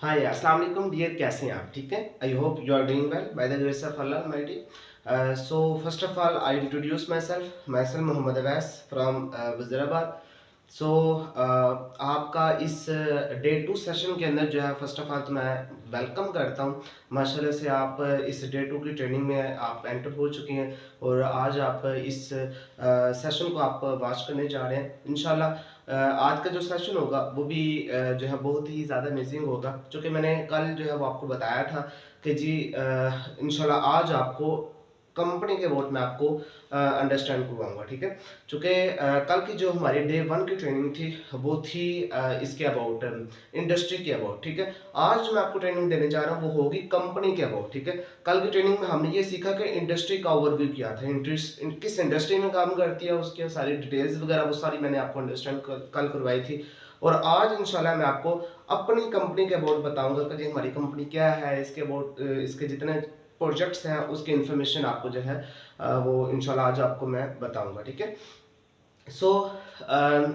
हाय अस्सलाम वालेकुम डियर, कैसे हैं आप? ठीक है, I hope you are doing well by the grace of Allah almighty. So first of all I introduce my self Mohammad Awais from Wazirabad. So आपका इस डे 2 सेशन के अंदर जो है फर्स्ट ऑफ ऑल तो मैं वेलकम करता हूँ। माशाल्लाह से आप इस डे 2 की ट्रेनिंग में आप एंटर हो चुके हैं और आज आप इस सेशन को आप वॉच करने जा रहे हैं इंशाल्लाह। आज का जो सेशन होगा वो भी जो है बहुत ही ज़्यादा अमेजिंग होगा, जो कि मैंने कल जो है वो आपको बताया था कि जी इंशाल्लाह आज आपको कंपनी के अबाउट मैं आपको अंडरस्टैंड करवाऊंगा। ठीक है, चूँकि कल की जो हमारी डे 1 की ट्रेनिंग थी वो थी इसके अबाउट इंडस्ट्री के अबाउट। ठीक है, आज जो मैं आपको ट्रेनिंग देने जा रहा हूँ वो होगी कंपनी के अबाउट। ठीक है, कल की ट्रेनिंग में हमने ये सीखा कि इंडस्ट्री का ओवरव्यू किया था, किस इंडस्ट्री में काम करती है, उसके सारी डिटेल्स वगैरह वो सारी मैंने आपको अंडरस्टैंड कल करवाई थी। और आज इंशाल्लाह मैं आपको अपनी कंपनी के अबाउट बताऊंगा कि जी हमारी कंपनी क्या है, इसके अबाउट इसके जितने प्रोजेक्ट्स हैं उसकी इन्फॉर्मेशन आपको जो है वो इंशाल्लाह आज आपको मैं बताऊंगा। ठीक है, सो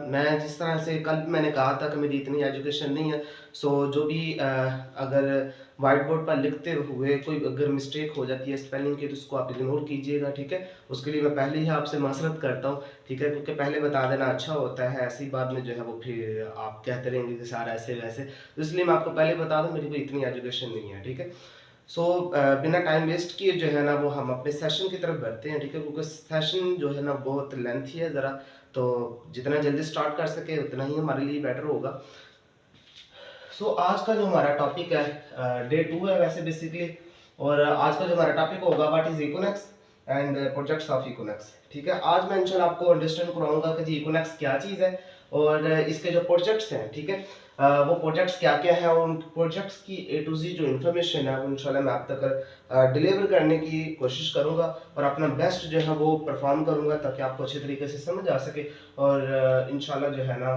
मैं जिस तरह से कल मैंने कहा था कि मेरी इतनी एजुकेशन नहीं है। जो भी अगर वाइट बोर्ड पर लिखते हुए कोई अगर मिस्टेक हो जाती है स्पेलिंग की तो उसको आप इग्नोर कीजिएगा। ठीक है, उसके लिए मैं पहले ही आपसे माजरत करता हूँ। ठीक है, क्योंकि पहले बता देना अच्छा होता है, ऐसी बात में जो है वो फिर आप कहते रहेंगे कि सारा ऐसे वैसे, तो इसलिए मैं आपको पहले बता दूँ मेरी कोई इतनी एजुकेशन नहीं है। ठीक है, बिना टाइम वेस्ट किए जो है ना वो हम अपने सेशन की तरफ बढ़ते हैं। ठीक है, क्योंकि सेशन जो है ना बहुत लेंथी है ज़रा, तो जितना जल्दी स्टार्ट कर सके उतना ही हमारे लिए बेटर होगा। आज का जो हमारा टॉपिक है डे 2 है वैसे बेसिकली, और आज का जो हमारा टॉपिक होगा what is econex and projects of econex. ठीक है, आज मैं इंशाल्लाह आपको अंडरस्टैंड कराऊंगा कि जी इकोनेक्स क्या चीज़ है और इसके जो प्रोजेक्ट्स हैं। ठीक है, वो प्रोजेक्ट्स क्या क्या है और उन प्रोजेक्ट्स की ए टू जी जो इन्फॉर्मेशन है वो इंशाल्लाह मैं आप तक डिलीवर करने की कोशिश करूंगा और अपना बेस्ट जो है वो परफॉर्म करूंगा ताकि आपको अच्छे तरीके से समझ आ सके। और इंशाल्लाह जो है ना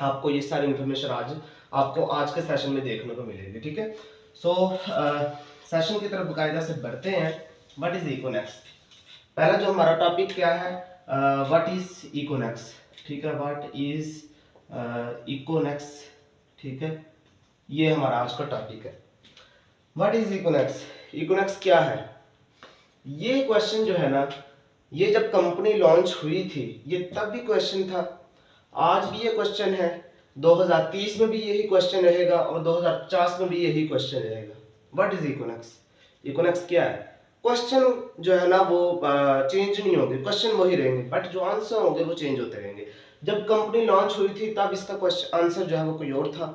आपको ये सारी इन्फॉर्मेशन आज आपको आज के सेशन में देखने को मिलेगी। ठीक है, सेशन की तरफ बाकायदा से बढ़ते हैं। What is econex? पहला जो हमारा टॉपिक क्या है, व्हाट इज इकोनेक्स। ठीक है, व्हाट इज इकोनेक्स। ठीक है, ये हमारा आज का टॉपिक है। What is इकोनेक्स? इकोनेक्स क्या है? ये क्वेश्चन जो है ना, ये जब कंपनी लॉन्च हुई थी ये तब भी क्वेश्चन था, आज भी ये क्वेश्चन है, 2030 में भी यही क्वेश्चन रहेगा और 2050 में भी यही क्वेश्चन रहेगा। What is इकोनेक्स? इकोनेक्स क्या है? क्वेश्चन जो है ना वो चेंज नहीं होंगे, क्वेश्चन वही रहेंगे, बट जो आंसर होंगे वो चेंज होते रहेंगे। जब कंपनी लॉन्च हुई थी तब इसका क्वेश्चन आंसर जो है वो कोई और था।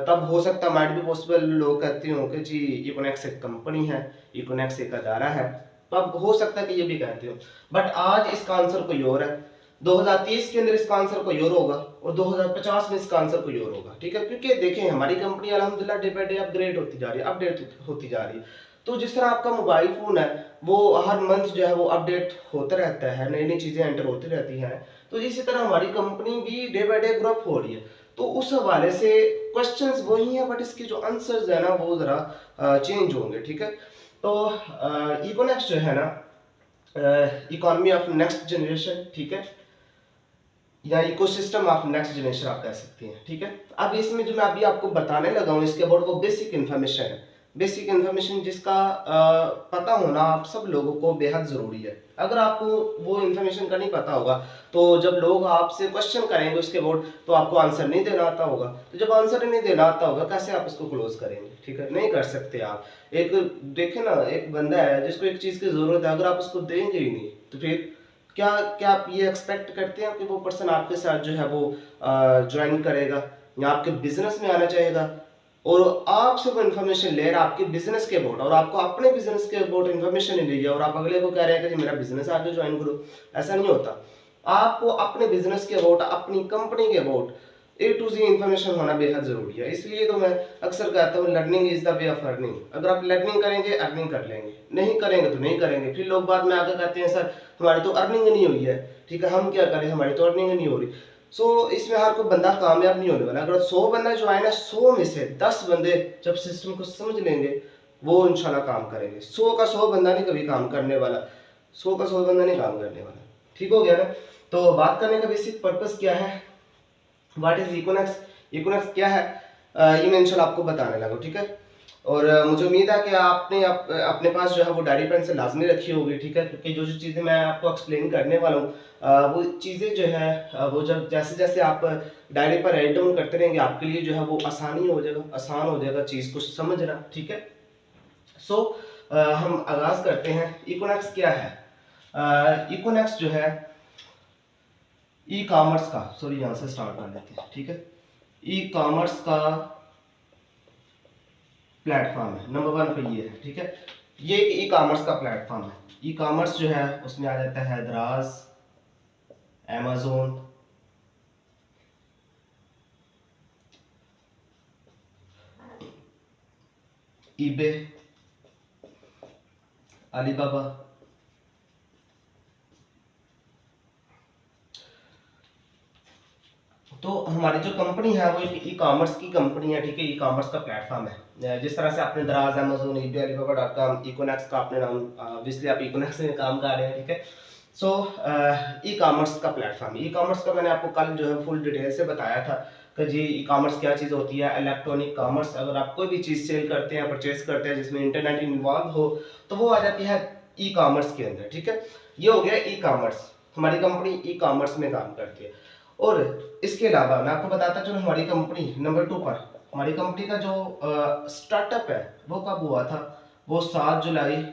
तब हो सकता माइट भी पॉसिबल लोग कहते हो कि जी इकोनेक्स एक कंपनी है, इकोनेक्स एक अदारा है, तब हो सकता है कि ये भी कहते हो, बट आज इसका आंसर कोई और है। 2030 के अंदर इसका आंसर कोई और होगा और 2050 में इसका आंसर कोई और होगा। ठीक है, क्योंकि देखें हमारी कंपनी अल्हम्दुलिल्लाह डे बाय डे अपग्रेड होती जा रही है, अपडेट होती जा रही है। तो जिस तरह आपका मोबाइल फोन है वो हर मंथ जो है वो अपडेट होता रहता है, नई नई चीजें एंटर होती रहती हैं, तो इसी तरह हमारी कंपनी भी डे बाय डे ग्रोथ हो रही है। तो उस हवाले से क्वेश्चंस वही है बट इसके जो आंसर्स है ना वो जरा चेंज होंगे। ठीक है, तो इकोनेक्स जो है ना इकोनॉमी ऑफ नेक्स्ट जनरेशन, ठीक है, या इकोसिस्टम ऑफ नेक्स्ट जनरेशन आप कह सकते हैं। ठीक है, अब इसमें जो मैं अभी आपको बताने लगा हूँ इसके अबाउट वो बेसिक इन्फॉर्मेशन है, बेसिक इन्फॉर्मेशन जिसका पता होना आप सब लोगों को बेहद ज़रूरी है। अगर आपको वो इन्फॉर्मेशन का नहीं पता होगा तो जब लोग आपसे क्वेश्चन करेंगे उसके अबाउट तो आपको आंसर नहीं देना आता होगा, तो जब आंसर नहीं देना आता होगा कैसे आप उसको क्लोज करेंगे? ठीक है, नहीं कर सकते आप। एक देखे ना, एक बंदा है जिसको एक चीज़ की ज़रूरत है, अगर आप उसको देंगे ही नहीं तो फिर क्या क्या आप ये एक्सपेक्ट करते हैं कि वो पर्सन आपके साथ जो है वो ज्वाइन करेगा या आपके बिजनेस में आना चाहेगा और आपसे वो इन्फॉर्मेशन ले रहा है आपके बिजनेस के अबाउट और आपको अपने बिजनेस के अबाउट इन्फॉर्मेशन नहीं दी है और आप अगले को कह रहे हैं कि मेरा बिजनेस आगे ज्वाइन करो? ऐसा नहीं होता। आपको अपने बिजनेस के अबाउट, अपनी कंपनी के about A to Z information होना बेहद जरूरी है। इसलिए तो मैं अक्सर कहता हूँ learning is the way of earning. अगर आप लर्निंग करेंगे अर्निंग कर लेंगे, नहीं करेंगे तो नहीं करेंगे। फिर लोग बाद में आकर कहते हैं सर हमारी तो अर्निंग नहीं हुई है। ठीक है, हम क्या करें, हमारी तो अर्निंग नहीं हो रही। इसमें हर कोई बंदा कामयाब नहीं होने वाला। अगर 100 बंदा जो आए ना, 100 में से 10 बंदे जब सिस्टम को समझ लेंगे वो इंशाल्लाह काम करेंगे। 100 का 100 बंदा नहीं कभी काम करने वाला, 100 का 100 बंदा नहीं काम करने वाला। ठीक हो गया ना? तो बात करने का बेसिक पर्पस क्या है, व्हाट इज इकोनेक्स? इकोनेक्स क्या है? ये मैं इंशाल्लाह आपको बताने लगा, ठीक है। और मुझे उम्मीद है कि आपने अपने पास जो है वो डायरी पेन से लाजमी रखी होगी, ठीक है, क्योंकि जो जो चीज़ें मैं आपको एक्सप्लेन करने वाला हूँ वो चीज़ें जो है वो जब जैसे जैसे आप डायरी पर राइट डाउन करते रहेंगे आपके लिए जो है वो आसानी हो जाएगा, आसान हो जाएगा चीज़ को समझना, ठीक है। सो हम आगाज़ करते हैं। इकोनॉक्स क्या है? इकोनॉक्स जो है ई कॉमर्स का, सॉरी यहाँ से स्टार्ट कर लेते हैं, ठीक है। ई कॉमर्स का प्लेटफॉर्म है, नंबर 1 पे ये है, ठीक है। ये ई कॉमर्स का प्लेटफॉर्म है। ई कॉमर्स जो है उसमें आ जाता है दराज, अमेज़न, ईबे, अलीबाबा, तो हमारी जो कंपनी है वो एक ई कॉमर्स की कंपनी है, ठीक है। ई कॉमर्स का प्लेटफॉर्म है। जिस तरह से आपने दराज, Amazon, eBay, Alibaba dot com, इकोनॉक्स का आपने नाम, ऑब्वियसली आप इकोनॉक्स में काम कर रहे हैं, ठीक है। सो ई कॉमर्स का प्लेटफॉर्म, ई कॉमर्स का मैंने आपको कल जो है फुल डिटेल से बताया था कि जी ई कॉमर्स क्या चीज़ होती है। इलेक्ट्रॉनिक कॉमर्स, अगर आप कोई भी चीज़ सेल करते हैं, परचेज करते हैं जिसमें इंटरनेट इन्वॉल्व हो तो वो आ जाती है ई कॉमर्स के अंदर, ठीक है। ये हो गया ई कॉमर्स, हमारी कंपनी ई कॉमर्स में काम करती है। और इसके अलावा मैं आपको बताता चलूं हमारी कंपनी नंबर 2 पर, हमारी कंपनी का जो स्टार्टअप है वो कब हुआ था? वो 7 जुलाई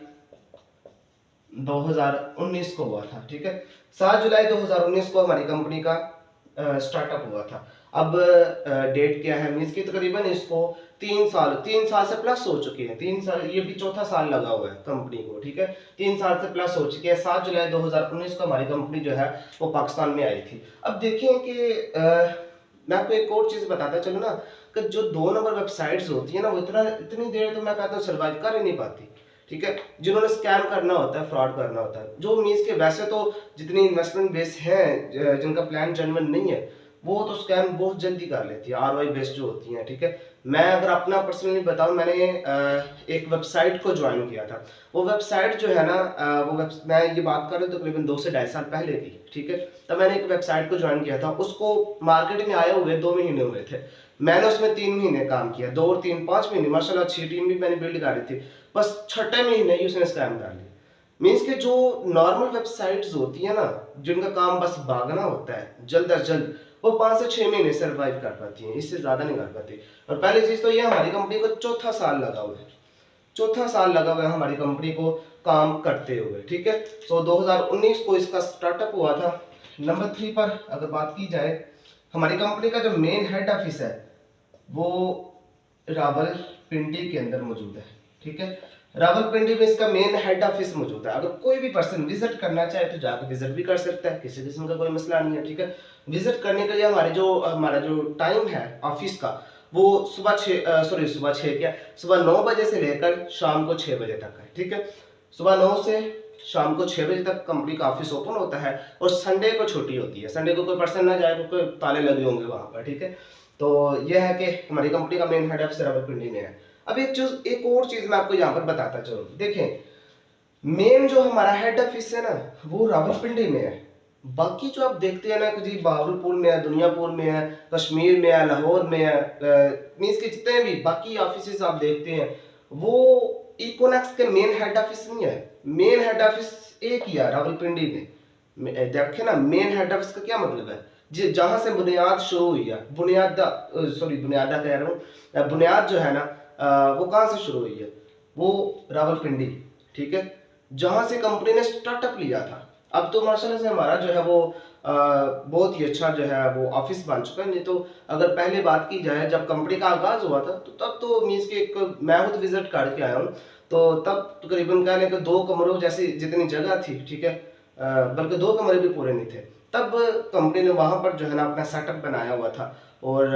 2019 को हुआ था, ठीक है। 7 जुलाई 2019 को हमारी कंपनी का स्टार्टअप हुआ था। अब डेट क्या है, मीन्स की तकरीबन इसको 3 साल से प्लस हो चुके हैं। 3 साल, ये भी चौथा साल लगा हुआ है कंपनी को, ठीक है। 3 साल से प्लस हो चुके हैं। 7 जुलाई 2019 को हमारी कंपनी जो है वो पाकिस्तान में आई थी। अब देखें कि मैं आपको एक और चीज़ बताता चलूँ ना, कि जो 2 नंबर वेबसाइट्स होती है ना वो इतनी देर तो मैं कहता हूँ सर्वाइव कर ही नहीं पाती, ठीक है। जिन्होंने स्कैम करना होता है, फ्रॉड करना होता है, जो मीन्स के वैसे तो जितनी इन्वेस्टमेंट बेस है, जिनका प्लान जेन्युइन नहीं है, वो तो स्कैम बहुत जल्दी कर लेती है, आरओआई बेस्ड जो होती हैं, ठीक है। मैं अगर अपना पर्सनली बताऊं, मैंने एक वेबसाइट को ज्वाइन किया था। वो वेबसाइट जो है ना, मैं ये बात कर रहा हूँ तकरीबन 2 से 2.5 साल पहले की, ठीक है। तब मैंने एक वेबसाइट को ज्वाइन किया था, उसको मार्केट में आए हुए 2 महीने हुए थे। मैंने उसमें 3 महीने काम किया, 2 और 3 5 महीने, माशाल्लाह अच्छी टीम भी मैंने बिल्ड करी थी। बस छठे महीने ही उसने स्कैम कर लिया। मीन्स के जो नॉर्मल वेबसाइट्स होती है ना, जिनका काम बस भागना होता है जल्द अज जल्द, वो 5 से 6 महीने सर्वाइव कर पाती हैं, इससे ज्यादा नहीं कर पाती। और पहली चीज तो ये, हमारी कंपनी को चौथा साल लगा हुआ है, चौथा साल लगा हुआ है हमारी कंपनी को काम करते हुए, ठीक है। सो 2019 को इसका स्टार्टअप हुआ था। नंबर 3 पर अगर बात की जाए, हमारी कंपनी का जो मेन हेड ऑफिस है वो रावलपिंडी के अंदर मौजूद है, ठीक है। रावलपिंडी में इसका मेन हेड ऑफिस मौजूद है। अगर कोई भी पर्सन विजिट करना चाहे तो जाकर विजिट भी कर सकता है, किसी किस्म का कोई मसला नहीं है, ठीक है। विजिट करने के लिए हमारा जो टाइम है ऑफिस का, वो सुबह 6 क्या, सुबह 9 बजे से लेकर शाम को 6 बजे तक है, ठीक है। सुबह 9 से शाम को 6 बजे तक कंपनी का ऑफिस ओपन होता है, और संडे को छुट्टी होती है। संडे को कोई पर्सन ना जाए, क्योंकि ताले लगे होंगे वहां पर, ठीक है। तो यह है कि हमारी कंपनी का मेन हेड ऑफिस रावलपिंडी में है। अब एक और चीज मैं आपको यहाँ पर बताता चलूं, देखें, मेन जो हमारा हेड ऑफिस है ना वो रावलपिंडी में है। बाकी जो आप देखते हैं ना कि जी बहावलपुर में है, दुनियापुर में है, कश्मीर में है, लाहौर में है, मीन्स के जितने भी बाकी ऑफिस आप देखते हैं, वो इकोनॉक्स के मेन हेड ऑफिस नहीं है। मेन हेड ऑफिस एक ही है रावलपिंडी में। देखें ना, मेन हेड ऑफिस का क्या मतलब है, जहां से बुनियाद शुरू हुई है, बुनियादा कह रहा हूँ, बुनियाद जो है ना वो कहाँ से शुरू हुई है, वो रावलपिंडी, ठीक है, जहां से कंपनी ने स्टार्टअप लिया था। अब तो माशाल्लाह से हमारा जो है वो बहुत ही अच्छा जो है वो ऑफिस बन चुका है। नहीं तो अगर पहले बात की जाए, जब कंपनी का आगाज हुआ था तो तब तो मीन्स के एक मैं खुद विजिट करके आया हूँ, तो तब तकरीबन कहने के 2 कमरों जैसी जितनी जगह थी, ठीक है, बल्कि 2 कमरे भी पूरे नहीं थे। तब कंपनी ने वहां पर जो है ना अपना सेटअप बनाया हुआ था, और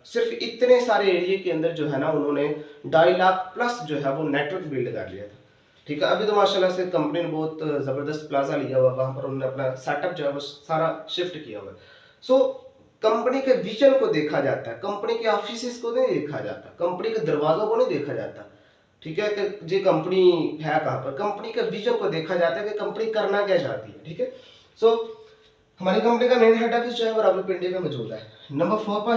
सिर्फ इतने सारे एरिया के अंदर जो है ना उन्होंने 2.5 लाख प्लस जो है वो नेटवर्क बिल्ड कर लिया था, ठीक है। अभी तो माशाल्लाह से कंपनी ने बहुत जबरदस्त प्लाजा लिया हुआ, वहां पर उन्होंने अपना सेटअप जो है वो सारा शिफ्ट किया हुआ है। सो कंपनी के विजन को देखा जाता है, कंपनी के ऑफिस को नहीं देखा जाता, कंपनी के दरवाजों को नहीं देखा जाता, ठीक है, कि जी कंपनी है कहाँ पर। कंपनी के विजन को देखा जाता है कि कंपनी करना क्या चाहती है, ठीक है। सो हमारी कंपनी का मेन हेड ऑफिस जो है वो रावलपिंडी में मौजूद है। नंबर 4 पर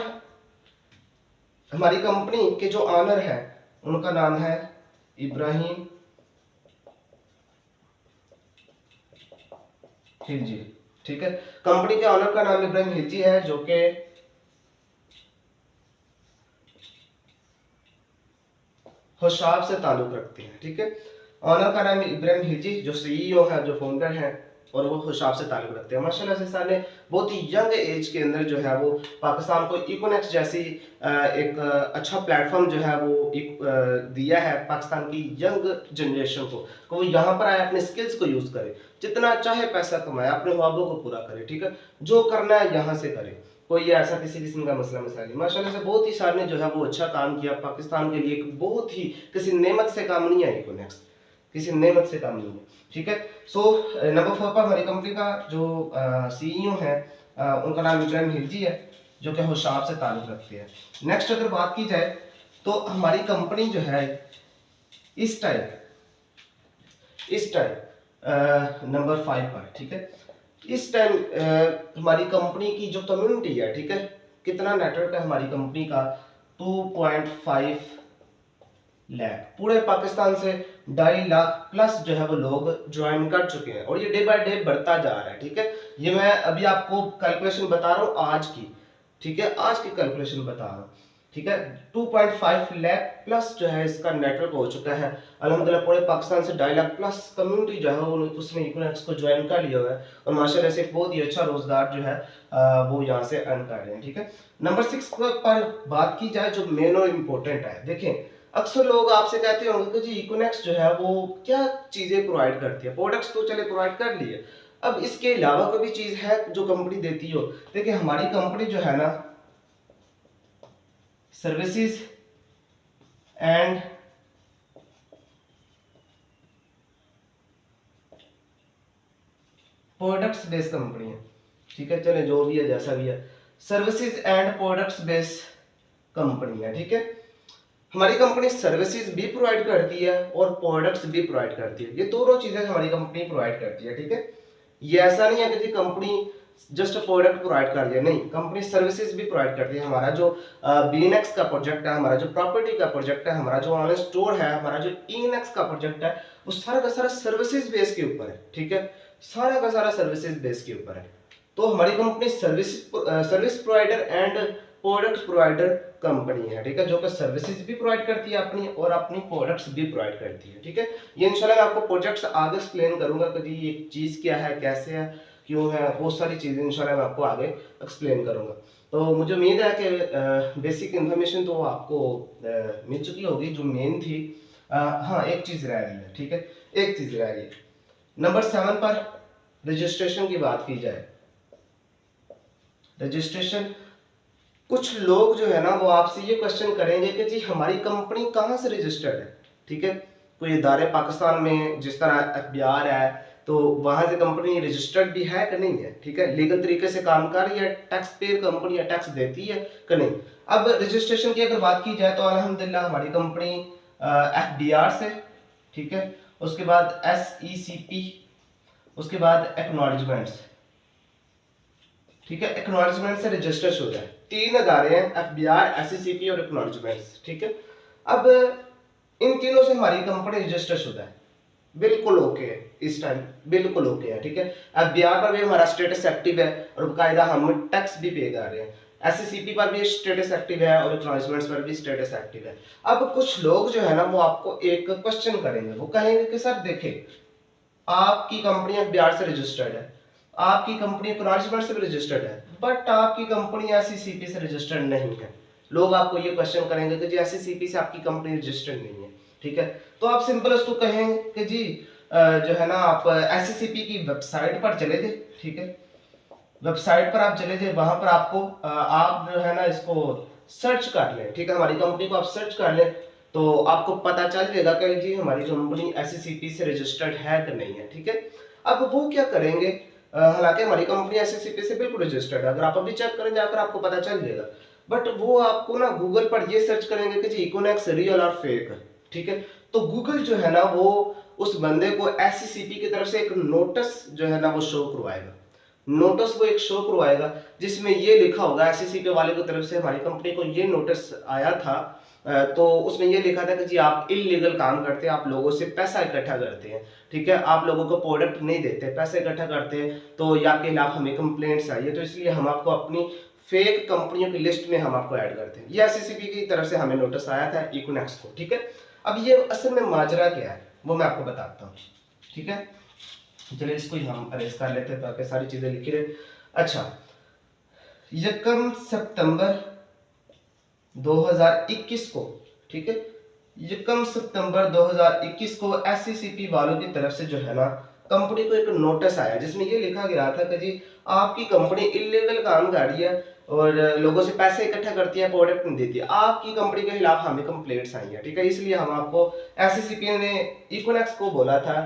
हमारी कंपनी के जो ऑनर है उनका नाम है इब्राहिम खिलजी। ठीक है, कंपनी के ऑनर का नाम इब्राहिम खिलजी है, जो कि होशाब से ताल्लुक रखते हैं। ठीक है, ऑनर का नाम इब्राहिम खिलजी, जो सीईओ है, जो फाउंडर है, और वो खुशाब से ताल्लुक रखते हैं। माशाल्लाह से सर ने बहुत ही यंग एज के अंदर जो है वो पाकिस्तान को इकोनेक्स जैसी एक अच्छा प्लेटफॉर्म जो है वो दिया है पाकिस्तान की यंग जनरेशन को, कि वो यहाँ पर आए, अपने स्किल्स को यूज़ करे, जितना चाहे पैसा कमाए, अपने ख्वाबों को पूरा करे। ठीक है, जो करना है यहाँ से करे, कोई ऐसा किसी किस्म का मसला मसाइल नहीं। माशाल्लाह से बहुत ही सार ने जो है वो अच्छा काम किया पाकिस्तान के लिए, बहुत ही किसी नेमत से काम नहीं है इकोनेक्स, किसी नेमत से काम नहीं है। ठीक है, सो नंबर 4 पर हमारी कंपनी का जो सीईओ है उनका नाम इब्राहिम खिलजी है, जो कि होशाब से ताल्लुक रखते हैं। नेक्स्ट अगर बात की जाए तो हमारी कंपनी जो है इस टाइम नंबर 5 पर, ठीक है, इस टाइम हमारी कंपनी की जो कम्युनिटी है, ठीक है, कितना नेटवर्क है हमारी कंपनी का, 2.5 लाख, पूरे पाकिस्तान से 2.5 लाख प्लस जो है वो लोग ज्वाइन कर चुके हैं, और ये डे बाय डे बढ़ता जा रहा है। ठीक है, ये मैं अभी आपको कैलकुलेशन बता रहा हूँ आज की, ठीक है, आज की कैलकुलेशन बता रहा हूँ। ठीक है, 2.5 लाख प्लस जो है इसका नेटवर्क हो चुका है अल्हम्दुलिल्लाह। पूरे पाकिस्तान से 2.5 लाख प्लस कम्युनिटी जो है वो उसने इकोनेक्स को ज्वाइन कर लिया हुआ है, और माशाल्लाह से बहुत ही अच्छा रोजगार जो है वो यहाँ से अर्न कर रहे हैं। ठीक है, नंबर 6 पर बात की जाए जो मेन और इम्पोर्टेंट है, देखें अक्सर लोग आपसे कहते होंगे कि जी इकोनेक्स जो है वो क्या चीजें प्रोवाइड करती है, प्रोडक्ट्स तो चले प्रोवाइड कर लिए, अब इसके अलावा कोई भी चीज है जो कंपनी देती हो। देखिए हमारी कंपनी जो है ना services and products based company है। ठीक है, चले जो भी है जैसा भी है, services and products based company है। ठीक है, हमारी कंपनी सर्विसेज भी प्रोवाइड करती है और प्रोडक्ट्स भी प्रोवाइड करती है, ये दोनों चीजें हमारी कंपनी प्रोवाइड करती है। ठीक है, ये ऐसा नहीं है कि कंपनी जस्ट प्रोडक्ट प्रोवाइड कर दिया, नहीं, कंपनी सर्विसेज भी प्रोवाइड करती है। हमारा जो बीएनएक्स का प्रोजेक्ट है, हमारा जो प्रॉपर्टी का प्रोजेक्ट है, हमारा जो ऑनलाइन स्टोर है, हमारा जो ईएनएक्स का प्रोजेक्ट है, वो सारा का सारा सर्विसेज बेस के ऊपर है। ठीक है, सारा का सारा सर्विसेज बेस के ऊपर है। तो हमारी company service provider and product provider company है। ठीक है, जो कि सर्विसेज भी प्रोवाइड करती है अपनी, और अपनी प्रोडक्ट्स भी प्रोवाइड करती है। ठीक है, ये इंशाल्लाह मैं आपको प्रोजेक्ट्स आगे एक्सप्लेन करूंगा कि जी ये चीज क्या है, कैसे है, क्यों है, बहुत सारी चीजें इंशाल्लाह मैं आपको आगे एक्सप्लेन करूंगा। तो मुझे उम्मीद है कि बेसिक इन्फॉर्मेशन तो आपको मिल चुकी होगी जो मेन थी। हाँ, एक चीज रह रही है। ठीक है, एक चीज रह रही है, नंबर 7 पर रजिस्ट्रेशन की बात की जाए, रजिस्ट्रेशन, कुछ लोग जो है ना वो आपसे ये क्वेश्चन करेंगे कि जी हमारी कंपनी कहाँ से रजिस्टर्ड है। ठीक है, कोई इदारे पाकिस्तान में जिस तरह एफबीआर है, तो वहां से कंपनी रजिस्टर्ड भी है कि नहीं है। ठीक है, लीगल तरीके से काम कर रही है, टैक्स पेयर कंपनी है, टैक्स देती है कि नहीं। अब रजिस्ट्रेशन की अगर बात की जाए तो अल्हम्दुलिल्लाह हमारी कंपनी एफबीआर से, ठीक है, उसके बाद SECP, उसके बाद एक्नॉलेजमेंट्स, ठीक है, एक्नॉलेजमेंट से रजिस्टर शुदा है। 3 अदारे हैं, एफबीआर, SECP और एक्नॉलेजमेंट्स। ठीक है, अब इन तीनों से हमारी कंपनी रजिस्टर शुदा है, बिल्कुल ओके है, इस टाइम बिल्कुल ओके है। ठीक है, एफबीआर पर भी हमारा स्टेटस एक्टिव है और बाकायदा हम टैक्स भी पे कर रहे हैं, SECP पर भी स्टेटस एक्टिव है और एक्नॉलेजमेंट्स पर भी स्टेटस एक्टिव है। अब कुछ लोग जो है ना वो आपको एक क्वेश्चन करेंगे, वो कहेंगे कि सर देखें आपकी कंपनी एफबीआर से रजिस्टर्ड है, आपकी कंपनी एक्नॉलेजमेंट से भी रजिस्टर्ड है, बट आपकी कंपनी SECP से रजिस्टर्ड नहीं है। लोग आपको ये क्वेश्चन करेंगे कि जी SECP से आपकी कंपनी रजिस्टर्ड नहीं है। ठीक है, तो आप सिंपल उसको कहेंगे कि जी जो है ना आप SECP की वेबसाइट पर चले जाए। ठीक है, वेबसाइट पर आप चले जाए, वहां पर आपको आप जो है ना इसको सर्च कर लें। ठीक है, हमारी कंपनी को आप सर्च कर लें तो आपको पता चल जाएगा कि जी हमारी कंपनी SECP से रजिस्टर्ड है कि नहीं है। ठीक है, अब वो क्या करेंगे, हालांकि हमारी कंपनी SECP से बिल्कुल रजिस्टर्ड है, अगर आप अभी चेक करें जाकर आपको पता चल जाएगा, बट वो आपको ना गूगल पर ये सर्च करेंगे कि जी इकोनेक्स रियल और फेक। ठीक है, तो गूगल जो है ना वो उस बंदे को SECP की तरफ से एक नोटिस जो है ना वो शो करवाएगा, नोटिस वो एक शो करवाएगा जिसमें ये लिखा होगा एससीसीपी वाले की तरफ से हमारी कंपनी को ये नोटिस आया था। तो उसमें ये लिखा था कि जी आप इलीगल काम करते हैं, आप लोगों से पैसा इकट्ठा करते हैं, ठीक है, आप लोगों को प्रोडक्ट नहीं देते, पैसे इकट्ठा करते हैं, तो या आपके खिलाफ हमें कंप्लेंट्स आई है, तो इसलिए हम आपको अपनी फेक कंपनियों की लिस्ट में हम आपको ऐड करते हैं। ये एससीसीपी की तरफ से हमें नोटिस आया था इकोनेक्स को, ठीक है। अब ये असल में माजरा क्या है वो मैं आपको बताता हूँ, ठीक है। चलिए इसको ही हम अरेस्ट कर लेते हैं ताकि सारी चीजें लिखी रहे। अच्छा, 1 सितंबर 2021 को, ठीक है, 1 सितंबर 2021 को एससीसीपी वालों की तरफ से जो है ना कंपनी को एक नोटिस आया जिसमें ये लिखा गया था कि जी आपकी कंपनी इलीगल काम कर रही है और लोगों से पैसे इकट्ठा करती है, प्रोडक्ट नहीं देती, आपकी कंपनी के खिलाफ हमें कंप्लेंट्स आई है, ठीक है। इसलिए हम आपको, एससीसीपी ने इकोनेक्स को बोला था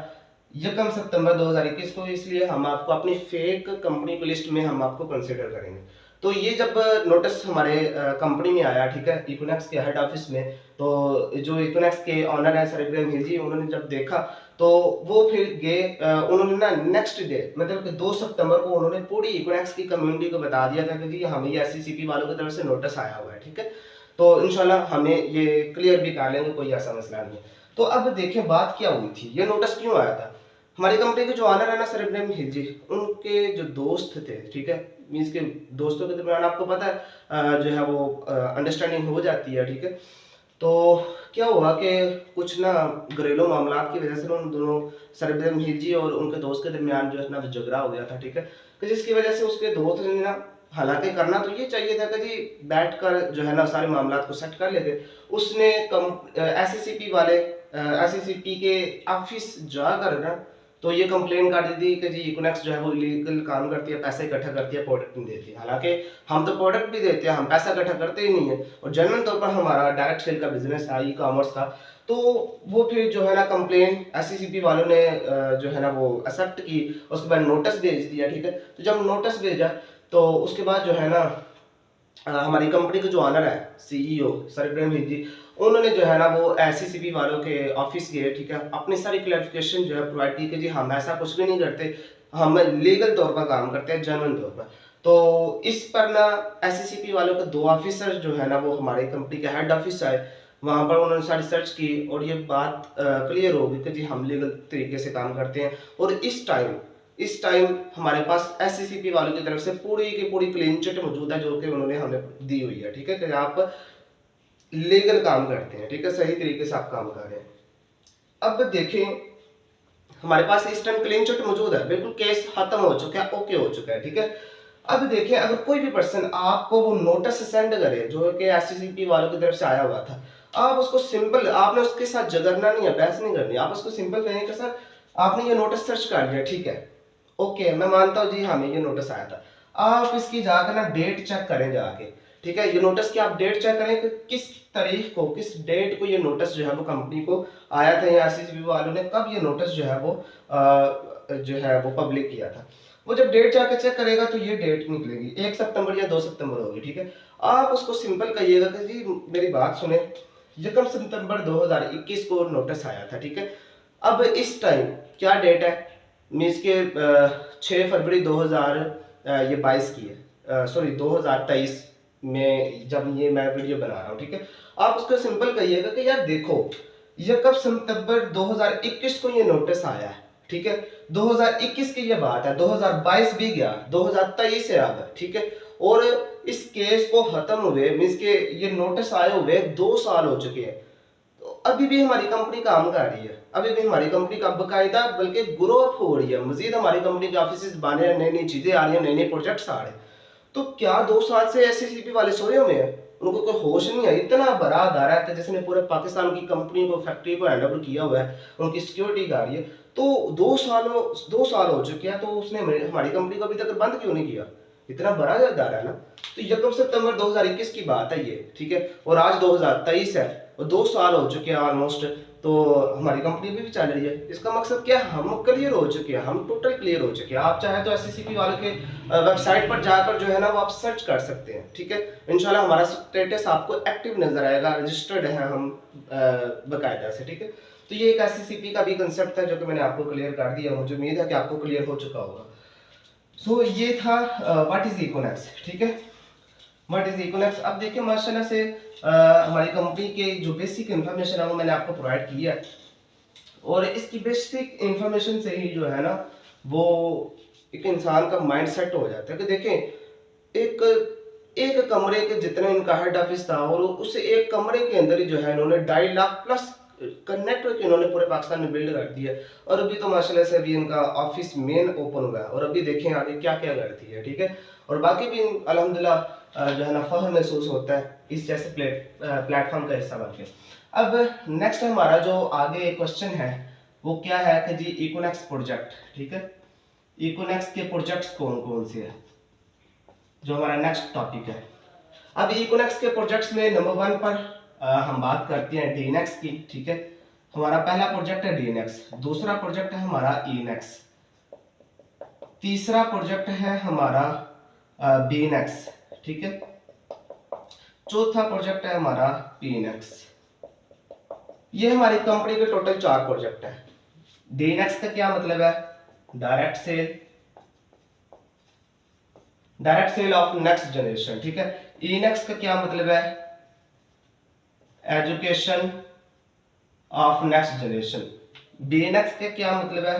1 सितंबर 2021 को, इसलिए हम आपको अपनी फेक कंपनी की लिस्ट में हम आपको कंसिडर करेंगे। तो ये जब नोटिस हमारे कंपनी में आया, ठीक है, इकोनेक्स के हेड ऑफिस में, तो जो इकोनेक्स के ऑनर है सर इब्राहिम हिल जी, उन्होंने जब देखा तो वो फिर गए, उन्होंने ना नेक्स्ट डे मतलब कि 2 सितंबर को उन्होंने पूरी इकोनेक्स की कम्युनिटी को बता दिया था कि जी हमें ये एससीसीपी वालों की तरफ से नोटिस आया हुआ है, ठीक है। तो इंशाल्लाह हमें ये क्लियर भी कर लेंगे, कोई ऐसा मसला नहीं है। तो अब देखें बात क्या हुई थी, ये नोटिस क्यों आया था। हमारी कंपनी के जो ऑनर है ना सर इब्राहिम हिल जी, उनके जो दोस्त थे, ठीक है, मीन्स के दोस्तों के दरमियान आपको पता है जो है वो अंडरस्टैंडिंग हो जाती है, ठीक है। तो क्या हुआ कि कुछ ना घरेलू मामला की वजह से उन दोनों सर इब्राहिम हिल जी और उनके दोस्त के दरमियान जो है ना झगड़ा हो गया था, ठीक है। तो जिसकी वजह से उसके दोस्त ने ना, हालांकि करना तो ये चाहिए था कि जी बैठकर जो है ना सारे मामला को सेट कर लेते, उसने एससीसीपी वाले एससीसीपी के ऑफिस जाकर ना तो ये कंप्लेन कर दी थी कि जी इकोनेक्स जो है वो इलीगल काम करती है, पैसे इकट्ठा करती है, प्रोडक्ट नहीं देती। हालांकि हम तो प्रोडक्ट भी देते हैं, हम पैसा इकट्ठा करते ही नहीं है, और जनरल तौर पर हमारा डायरेक्ट सेल का बिजनेस है, ई कॉमर्स का। तो वो फिर जो है ना कंप्लेन एससीसीपी वालों ने जो है ना वो एक्सेप्ट की, उसके बाद नोटिस भेज दिया, ठीक है। तो जब नोटिस भेजा तो उसके बाद जो है ना हमारी कंपनी के जो ऑनर है सीईओ सर इब्राहिम हिल जी, उन्होंने जो है ना वो एससीसीपी वालों के ऑफिस गए, ठीक है, अपनी सारी क्लैरिफिकेशन जो है प्रोवाइड की कि जी हम ऐसा कुछ भी नहीं करते, हम लीगल तौर पर काम करते हैं, जेन्युइन तौर पर। तो इस पर ना एससीसीपी वालों के 2 ऑफिसर जो है ना वो हमारी कंपनी के हेड ऑफिस आए, वहां पर उन्होंने सारी सर्च की और ये बात क्लियर हो गई कि जी हम लीगल तरीके से काम करते हैं। और इस टाइम हमारे पास एससीसीपी वालों की तरफ से पूरी की पूरी क्लीन चिट मौजूद है जो कि उन्होंने हमें दी हुई है, ठीक है, कि आप लीगल काम करते हैं, ठीक है, सही तरीके से आप काम कर रहे हैं। अब देखें हमारे पास इस टाइम क्लीन चिट मौजूद है, बिल्कुल केस खत्म हो चुका है, ओके हो चुका है, ठीक है। अब देखें अगर कोई भी पर्सन आपको वो नोटिस सेंड करे जो कि एससीसीपी वालों की तरफ से आया हुआ था, आप उसको सिंपल, आपने उसके साथ झगड़ना नहीं है, बहस नहीं करनी, आप उसको सिंपल कहेंगे कि सर आपने ये नोटिस सर्च कर लिया, ठीक है, ओके मैं मानता हूँ जी हमें ये नोटिस आया था, आप इसकी जाकर ना डेट चेक करें जाके, ठीक है, ये नोटिस की आप डेट चेक करें कि किस तारीख को, किस डेट को ये नोटिस जो है वो कंपनी को आया था, या एससीसीबी वालों ने कब ये नोटिस जो है वो पब्लिक किया था। वो जब डेट जाकर चेक करेगा तो ये डेट निकलेगी 1 सितंबर या 2 सितंबर होगी, ठीक है। आप उसको सिंपल कहिएगा कि जी मेरी बात सुने, 1 सितंबर 2021 को नोटिस आया था, ठीक है। अब इस टाइम क्या डेट है, मीन्स के 6 फरवरी 2022 की है, सॉरी 2023 में जब ये मैं वीडियो बना रहा हूँ, ठीक है। आप उसको सिंपल कहिएगा कि यार देखो ये कब सितंबर 2021 को ये नोटिस आया है, ठीक है, 2021 की ये बात है, 2022 भी गया, 2023 से अब, ठीक है, और इस केस को खत्म हुए मीन्स के ये नोटिस आए हुए 2 साल हो चुके हैं, तो अभी भी हमारी कंपनी काम कर रही है, अभी भी हमारी कंपनी का बकायदा बल्कि ग्रो अप हो रही है, मजीद हमारी कंपनी के ऑफिस बन रहे हैं, नई नई चीजें आ रही हैं, नए नए प्रोजेक्ट्स आ रहे हैं। तो क्या 2 साल से एससीसीपी वाले सोए हुए हैं, उनको कोई होश नहीं है, इतना बड़ा अदारा है जिसने पूरे पाकिस्तान की कंपनी को, फैक्ट्री को हैंडओवर किया हुआ है, उनकी सिक्योरिटी कर रही है, तो 2 साल हो चुके हैं, तो उसने हमारी कंपनी को अभी तक बंद क्यों नहीं किया, इतना बड़ा अदारा है ना। तो 1 सितंबर 2021 की बात है ये, ठीक है, और आज 2023 है और 2 साल हो चुके हैं ऑलमोस्ट, तो हमारी कंपनी भी चल रही है। इसका मकसद क्या है, हम क्लियर हो चुके हैं, हम टोटल क्लियर हो चुके हैं। आप चाहे तो एससीसीपी वालों के वेबसाइट पर जाकर जो है ना वो आप सर्च कर सकते हैं, ठीक है। इंशाल्लाह हमारा स्टेटस आपको एक्टिव नजर आएगा, रजिस्टर्ड है हम बकायदा से, ठीक है। तो ये एक एससीसीपी का भी कंसेप्ट है जो कि मैंने आपको क्लियर कर दिया, मुझे उम्मीद है कि आपको क्लियर हो चुका होगा। सो ये था व्हाट इज इकोनेक्स, ठीक है, व्हाट इज इकोनेक्स। अब देखिए माशाल्लाह से हमारी कंपनी के जो बेसिक इन्फॉर्मेशन है वो मैंने आपको प्रोवाइड किया है, और इसकी बेसिक इंफॉर्मेशन से ही जो है ना वो एक इंसान का माइंड सेट हो जाता है कि देखें एक एक कमरे के जितना इनका हेड ऑफिस था, और उस एक कमरे के अंदर ही जो है इन्होंने 2.5 लाख प्लस का नेटवर्क इन्होंने पूरे पाकिस्तान में बिल्ड कर दिया। और अभी तो माशाल्लाह से अभी इनका ऑफिस मेन ओपन हुआ है, और अभी देखें आगे क्या क्या करती है, ठीक है। और बाकी भी अल्हम्दुलिल्लाह जो है ना फख्र महसूस होता है इस जैसे प्लेटफॉर्म का हिस्सा बन के। अब नेक्स्ट हमारा जो आगे क्वेश्चन है वो क्या है कि जी इकोनेक्स प्रोजेक्ट, ठीक है, इकोनेक्स के प्रोजेक्ट्स कौन कौन से हैं, जो हमारा नेक्स्ट टॉपिक है। अब इकोनेक्स के प्रोजेक्ट्स में नंबर 1 पर हम बात करते हैं डीएनएक्स की, ठीक है। हमारा पहला प्रोजेक्ट है डीएनएक्स, दूसरा प्रोजेक्ट है हमारा ईएनएक्स, तीसरा प्रोजेक्ट है हमारा बीएनएक्स, ठीक है, चौथा प्रोजेक्ट है हमारा पीएनएक्स। ये हमारी कंपनी के टोटल 4 प्रोजेक्ट है। डीएनएक्स का क्या मतलब है, direct sale of next generation, ठीक है। ईएनएक्स का क्या मतलब है, education of next generation. BNX का क्या मतलब है,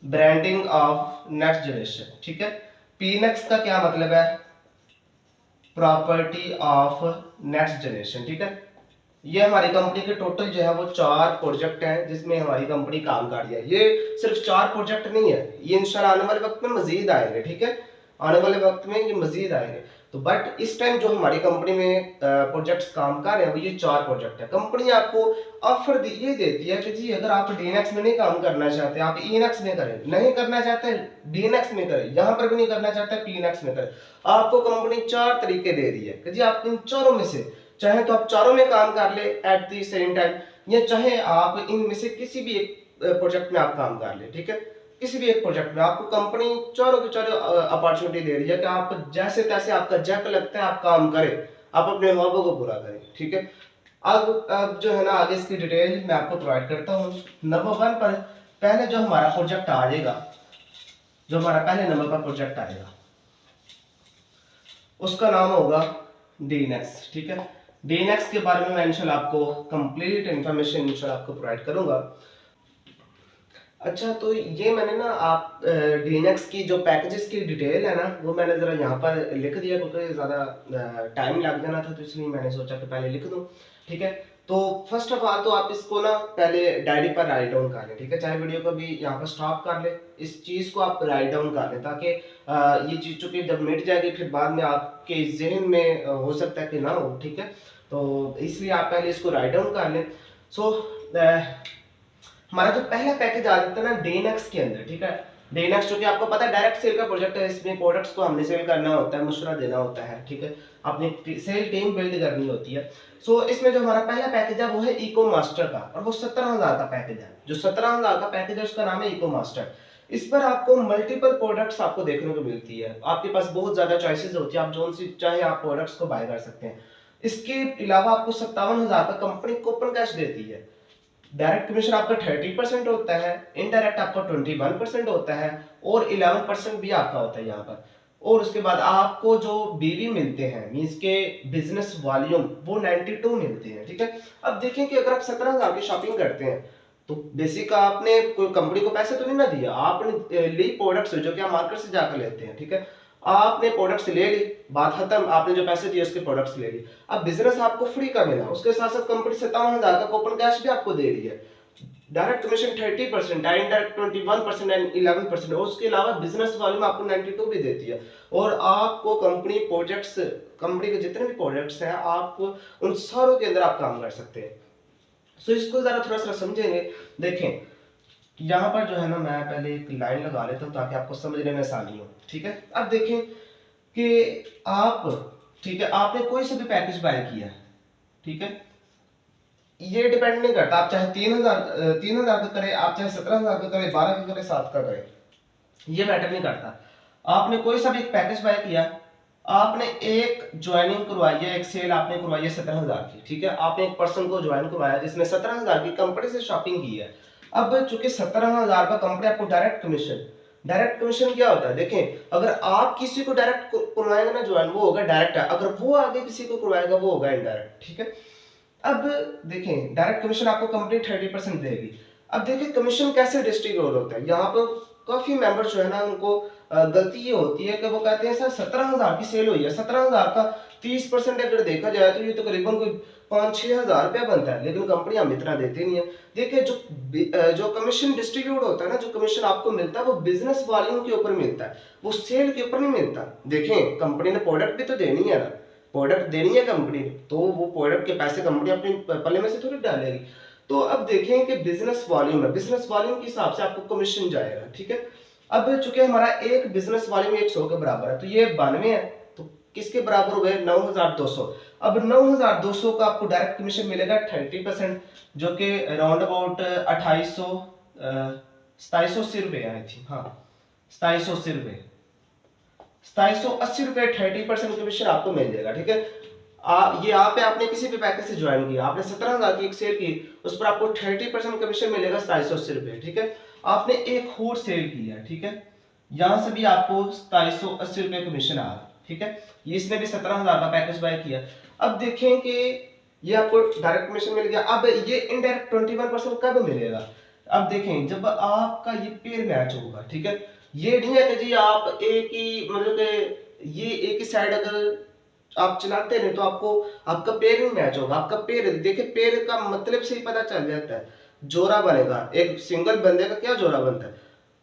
ब्रांडिंग ऑफ नेक्स्ट जनरेशन, ठीक है। पीएनएक्स का क्या मतलब है, प्रॉपर्टी ऑफ नेक्स्ट जनरेशन, ठीक है। ये हमारी कंपनी के टोटल जो है वो 4 प्रोजेक्ट हैं जिसमें हमारी कंपनी काम कर रही है। ये सिर्फ 4 प्रोजेक्ट नहीं है, ये इंशाल्लाह आने वाले वक्त में मजीद आएंगे, ठीक है, आने वाले वक्त में ये मजीद आएंगे। तो बट इस टाइम जो हमारी कंपनी में प्रोजेक्ट्स काम कर रहे हैं वो ये 4 प्रोजेक्ट है। कंपनी आपको ऑफर ये देती है कि जी अगर आप डीएनएक्स में नहीं काम करना चाहते, आप ईएनएक्स में करें, नहीं करना चाहते डीएनएक्स में करें, यहाँ पर भी नहीं करना चाहते पीएनएक्स में करें। आपको कंपनी 4 तरीके दे रही है कि जी आप इन चारों में से चाहे तो आप चारों में काम कर ले एट द सेम टाइम, या चाहे आप इनमें से किसी भी एक प्रोजेक्ट में आप काम कर ले, ठीक है। किसी भी एक प्रोजेक्ट में आपको कंपनी चारों की चारों अपॉर्चुनिटी दे रही है कि आप जैसे तैसे आपका जैक लगता है आप काम करें, आप अपने ख्वाबों को पूरा करें, ठीक है। अब जो है ना आगे इसकी डिटेल मैं आपको प्रोवाइड करता हूँ। नंबर 1 पर पहले जो हमारा प्रोजेक्ट आ जाएगा, जो हमारा पहले नंबर पर प्रोजेक्ट आएगा उसका नाम होगा डीएनएक्स, ठीक है। डीएनएक्स के बारे में मैं इंशाल्लाह आपको कंप्लीट इंफॉर्मेशन इंशाल्लाह आपको प्रोवाइड करूंगा। अच्छा, तो ये मैंने ना आप डीएनएक्स की जो पैकेजेस की डिटेल है ना वो मैंने ज़रा यहाँ पर लिख दिया क्योंकि ज़्यादा टाइम लग जाना था, तो इसलिए मैंने सोचा कि पहले लिख दूँ, ठीक है। तो फर्स्ट ऑफ ऑल तो आप इसको ना पहले डायरी पर राइट डाउन कर लें, ठीक है, चाहे वीडियो को भी यहाँ पर स्टॉप कर लें, इस चीज़ को आप राइट डाउन कर लें ताकि ये चीज़ चूँकि जब मिट जाएगी फिर बाद में आपके जहन में हो सकता है कि ना हो, ठीक है। तो इसलिए आप पहले इसको राइट डाउन कर लें। सो हमारा जो पहला पैकेज आ जाता है ना डीएनएक्स के अंदर, ठीक है। डीएनएक्स जो कि आपको पता है डायरेक्ट सेल का प्रोजेक्ट है, इसमें प्रोडक्ट्स को हमने सेल करना होता है, मशवरा देना होता है, ठीक है, अपनी सेल टीम बिल्ड करनी होती है। सो इसमें जो हमारा पहला पैकेज है वो है इको मास्टर का, और वो 17,000 का पैकेज है। जो 17,000 का पैकेज है उसका नाम है इको मास्टर। इस पर आपको मल्टीपल प्रोडक्ट्स आपको देखने को मिलती है, आपके पास बहुत ज्यादा चॉइसेस होती है, आप जो सी चाहे आप प्रोडक्ट्स को बाय कर सकते हैं। इसके अलावा आपको 57,000 का कंपनी कूपन कैश देती है। डायरेक्ट कमीशन आपका 30% होता है, इनडायरेक्ट आपका 21% होता है, और 11% भी आपका होता है यहाँ पर। और उसके बाद आपको जो बीवी मिलते हैं मींस के बिजनेस वॉल्यूम वो 92 मिलते हैं, ठीक है। अब देखें कि अगर आप 17,000 की शॉपिंग करते हैं तो बेसिक आपने कोई कंपनी को पैसे तो नहीं ना दिया, आपने ली प्रोडक्ट्स जो कि आप मार्केट से जाकर लेते हैं, ठीक है। आपने प्रोडक्ट्स ले ली, बात खत्म, आपने जो पैसे दिए उसके प्रोडक्ट्स ले लिए। अब बिजनेस आपको फ्री का मिला, उसके साथ साथ कंपनी 57,000 का कूपन कैश भी आपको दे रही है। डायरेक्ट कमीशन 30%, इनडायरेक्ट 21% एंड 11%, और उसके अलावा बिजनेस वॉल्यूम आपको 92 भी देती है। और आपको कंपनी प्रोजेक्ट्स, कंपनी के जितने भी प्रोजेक्ट्स हैं आप उन सारों के अंदर आप काम कर सकते हैं। सो इसको जरा थोड़ा सा समझेंगे। देखें यहाँ पर जो है ना मैं पहले एक लाइन लगा लेता हूँ ताकि आपको समझने में आसानी हो, ठीक है। अब देखें कि आप, ठीक है, आपने कोई सा भी पैकेज बाय किया, ठीक है, ये डिपेंड नहीं करता आप चाहे 3,000 का करें, आप चाहे 17,000 का करें, 12 का करें, 7 का करें, ये मैटर नहीं करता। आपने कोई सा भी एक पैकेज बाय किया, आपने एक ज्वाइनिंग करवाई है, एक सेल आपने करवाई है 17,000 की, ठीक है, आपने एक पर्सन को ज्वाइन करवाया जिसने 17,000 की कंपनी से शॉपिंग की है। अब चूंकि 17,000 का कंपनी आपको डायरेक्ट कमीशन डायरेक्ट कमीशन क्या होता है, देखें अगर आप किसी को डायरेक्ट करवाएंगे ना ज्वाइन, वो होगा डायरेक्ट, अगर वो आगे किसी को करवाएगा वो होगा इनडायरेक्ट, ठीक है। अब देखें डायरेक्ट कमीशन आपको कंपनी 30% देगी। अब देखिए कमीशन कैसे डिस्ट्रीब्यूट होता है, यहाँ पर काफी मेंबर्स जो है ना उनको गलती ये होती है कि वो कहते हैं सर 17,000 की सेल हुई है, 17,000 का 30% अगर देखा जाए तो ये तो करीबन कोई 5-6 हजार रुपया बनता है, लेकिन कंपनी हम इतना देती नहीं है। देखिए जो कमीशन डिस्ट्रीब्यूट होता है ना, जो कमीशन आपको मिलता है वो बिजनेस वॉल्यूम के ऊपर मिलता है, वो सेल के ऊपर नहीं मिलता। देखें कंपनी ने प्रोडक्ट भी तो देनी है ना, प्रोडक्ट देनी है कंपनी ने, तो वो प्रोडक्ट के पैसे कंपनी अपने पल्ले में से थोड़ी डालेगी। तो अब देखें कि बिजनेस वॉल्यूम है, बिजनेस वॉल्यूम के हिसाब से आपको कमीशन जाएगा, ठीक है। अब चूंकि हमारा एक बिजनेस वॉल्यूम 100 के बराबर है, तो ये 92 है, तो किसके बराबर हो गए 9,200। अब 9,200 का आपको डायरेक्ट कमीशन मिलेगा 30%, जो कि अराउंड अबाउट 2780 रुपए आई थी, हाँ 2780 रुपए, 2780 रुपए 30% कमीशन आपको मिल जाएगा, ठीक है। ये आप आपने किसी भी पैकेज से ज्वाइन किया, आपने 17,000 की एक सेल की, उस पर आपको 30% कमीशन मिलेगा 2780 रुपए, ठीक है। आपने एक और सेल किया, ठीक है, यहां से भी आपको 2780 रुपए कमीशन आ रहा, ठीक है। ये इसने भी 17,000 का पैकेज बाय किया। अब देखें कि ये आपको डायरेक्ट कमीशन मिल गया। अब ये इनडायरेक्ट 21% कब मिलेगा, अब देखें जब आपका ये पेयर मैच होगा, ठीक है। ये नहीं है कि जी आप एक ही मतलब कि ये एक ही साइड अगर आप चलाते हैं तो आपको आपका पेयर नहीं मैच होगा, आपका पेयर देखिए पेयर का मतलब से ही पता चल जाता है, जोड़ा बनेगा। एक सिंगल बंदे का क्या जोड़ा बनता है,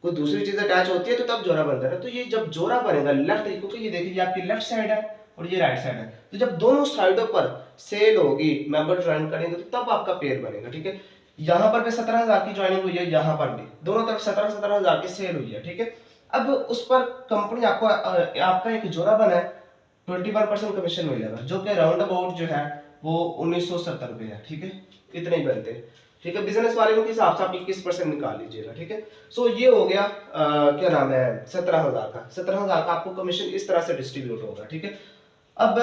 कोई दूसरी चीज अटैच होती है तो तब जोड़ा बनता है ना। तो ये जब जोड़ा बनेगा लेफ्ट, क्योंकि ये देखिए आपकी लेफ्ट साइड है और ये राइट साइड है, तो जब दोनों साइडों पर सेल होगी, मेंबर ज्वाइन करेंगे तो तब आपका पेयर बनेगा, ठीक है। यहाँ पर भी 17,000 की ज्वाइनिंग हुई है, यहाँ पर भी दोनों तरफ 17,000 की सेल हुई है, ठीक है। अब उस पर कंपनी आपको आपका एक जोड़ा बना है, 21% कमीशन मिलेगा, जो कि राउंड अबाउट जो है वो 1970 रुपए है, ठीक है। इतने ही बनते हैं, ठीक है। बिजनेस वाले के हिसाब से आप 21% निकाल लीजिएगा, ठीक है। सो ये हो गया क्या नाम है 17,000 का, 17,000 का आपको कमीशन इस तरह से डिस्ट्रीब्यूट होगा, ठीक है। अब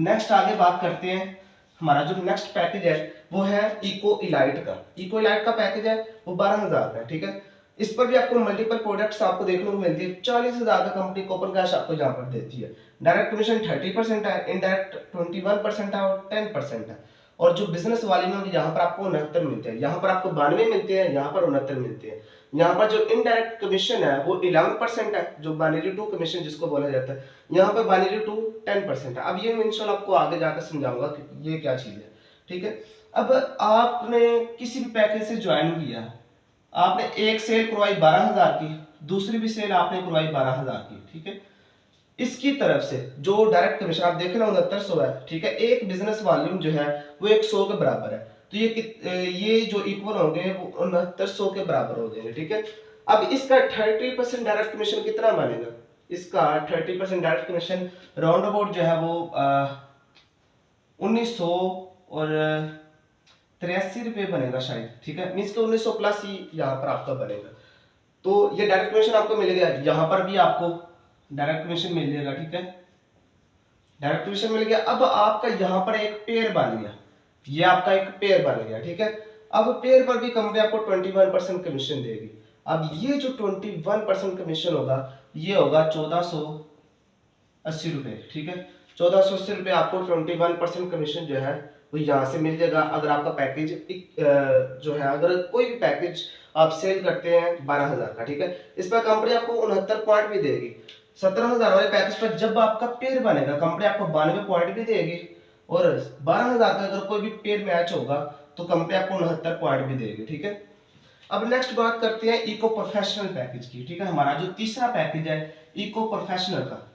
नेक्स्ट आगे बात करते हैं, हमारा जो नेक्स्ट पैकेज है वो है इको इलाइट का। इको इलाइट का पैकेज है वो 12,000 का है, ठीक है। इस पर भी आपको मल्टीपल प्रोडक्ट्स आपको देखने को मिलती है। 40,000 का कंपनी कूपन कैश आपको यहाँ पर देती है। डायरेक्ट कमीशन 30% है, इनडायरेक्ट 21% है और 10% है। और जो बिजनेस वाले में यहाँ पर आपको 69 मिलते हैं, यहाँ पर आपको 92 मिलते हैं, यहाँ पर 69 मिलते हैं। यहाँ पर जो इनडायरेक्ट कमीशन है वो 11% है, जो बाइनरी टू कमीशन जिसको बोला जाता है। यहाँ पर बाइनरी टू 10% है। अब ये मैं इंशाल्लाह आपको आगे जाकर समझाऊंगा कि ये क्या चीज है, ठीक है। अब आपने किसी भी पैकेज से ज्वाइन किया, आपने एक सेल करवाई 12,000 की, दूसरी भी सेल आपने करवाई 12,000 की, ठीक है। इसकी तरफ से जो डायरेक्ट कमीशन आप देख रहे हो 6900 है, ठीक है। एक बिजनेस वॉल्यूम जो है वो 100 के बराबर है, तो ये जो इक्वल होंगे वो 6900 के बराबर हो जाएंगे, ठीक है। अब इसका 30% डायरेक्ट कमीशन कितना बनेगा, इसका 30% डायरेक्ट कमीशन राउंड अबाउट जो है वो 1900 और 83 रुपए बनेगा शायद, ठीक है। मीन्स के 1900 प्लस ही यहाँ पर आपका बनेगा। तो ये डायरेक्ट कमीशन आपको मिलेगा, यहाँ पर भी आपको डायरेक्ट कमीशन मिल जाएगा, ठीक है। डायरेक्ट कमीशन मिल गया। अब आपका यहाँ पर एक पेयर बन गया, ये आपका एक पेयर बन गया, ठीक है। अब पेयर पर भी कंपनी आपको 21% कमीशन देगी। अब ये जो 21% कमीशन होगा ये होगा 1480 रुपए, ठीक है। 1480 रुपए आपको 21% कमीशन जो है वो यहाँ से मिल जाएगा। अगर आपका पैकेज जो है, अगर कोई भी पैकेज आप सेल करते हैं 12,000 का, ठीक है, इस पर कंपनी आपको 69 पॉइंट भी देगी। 17,000 वाले पैकेज पर जब आपका पेयर बनेगा कंपनी आपको 92 पॉइंट भी देगी, और 12,000 का अगर कोई भी पेयर मैच होगा तो कंपनी आपको 69 पॉइंट भी देगी, ठीक है। अब नेक्स्ट बात करते हैं इको प्रोफेशनल पैकेज की, ठीक है। हमारा जो तीसरा पैकेज है इको प्रोफेशनल का,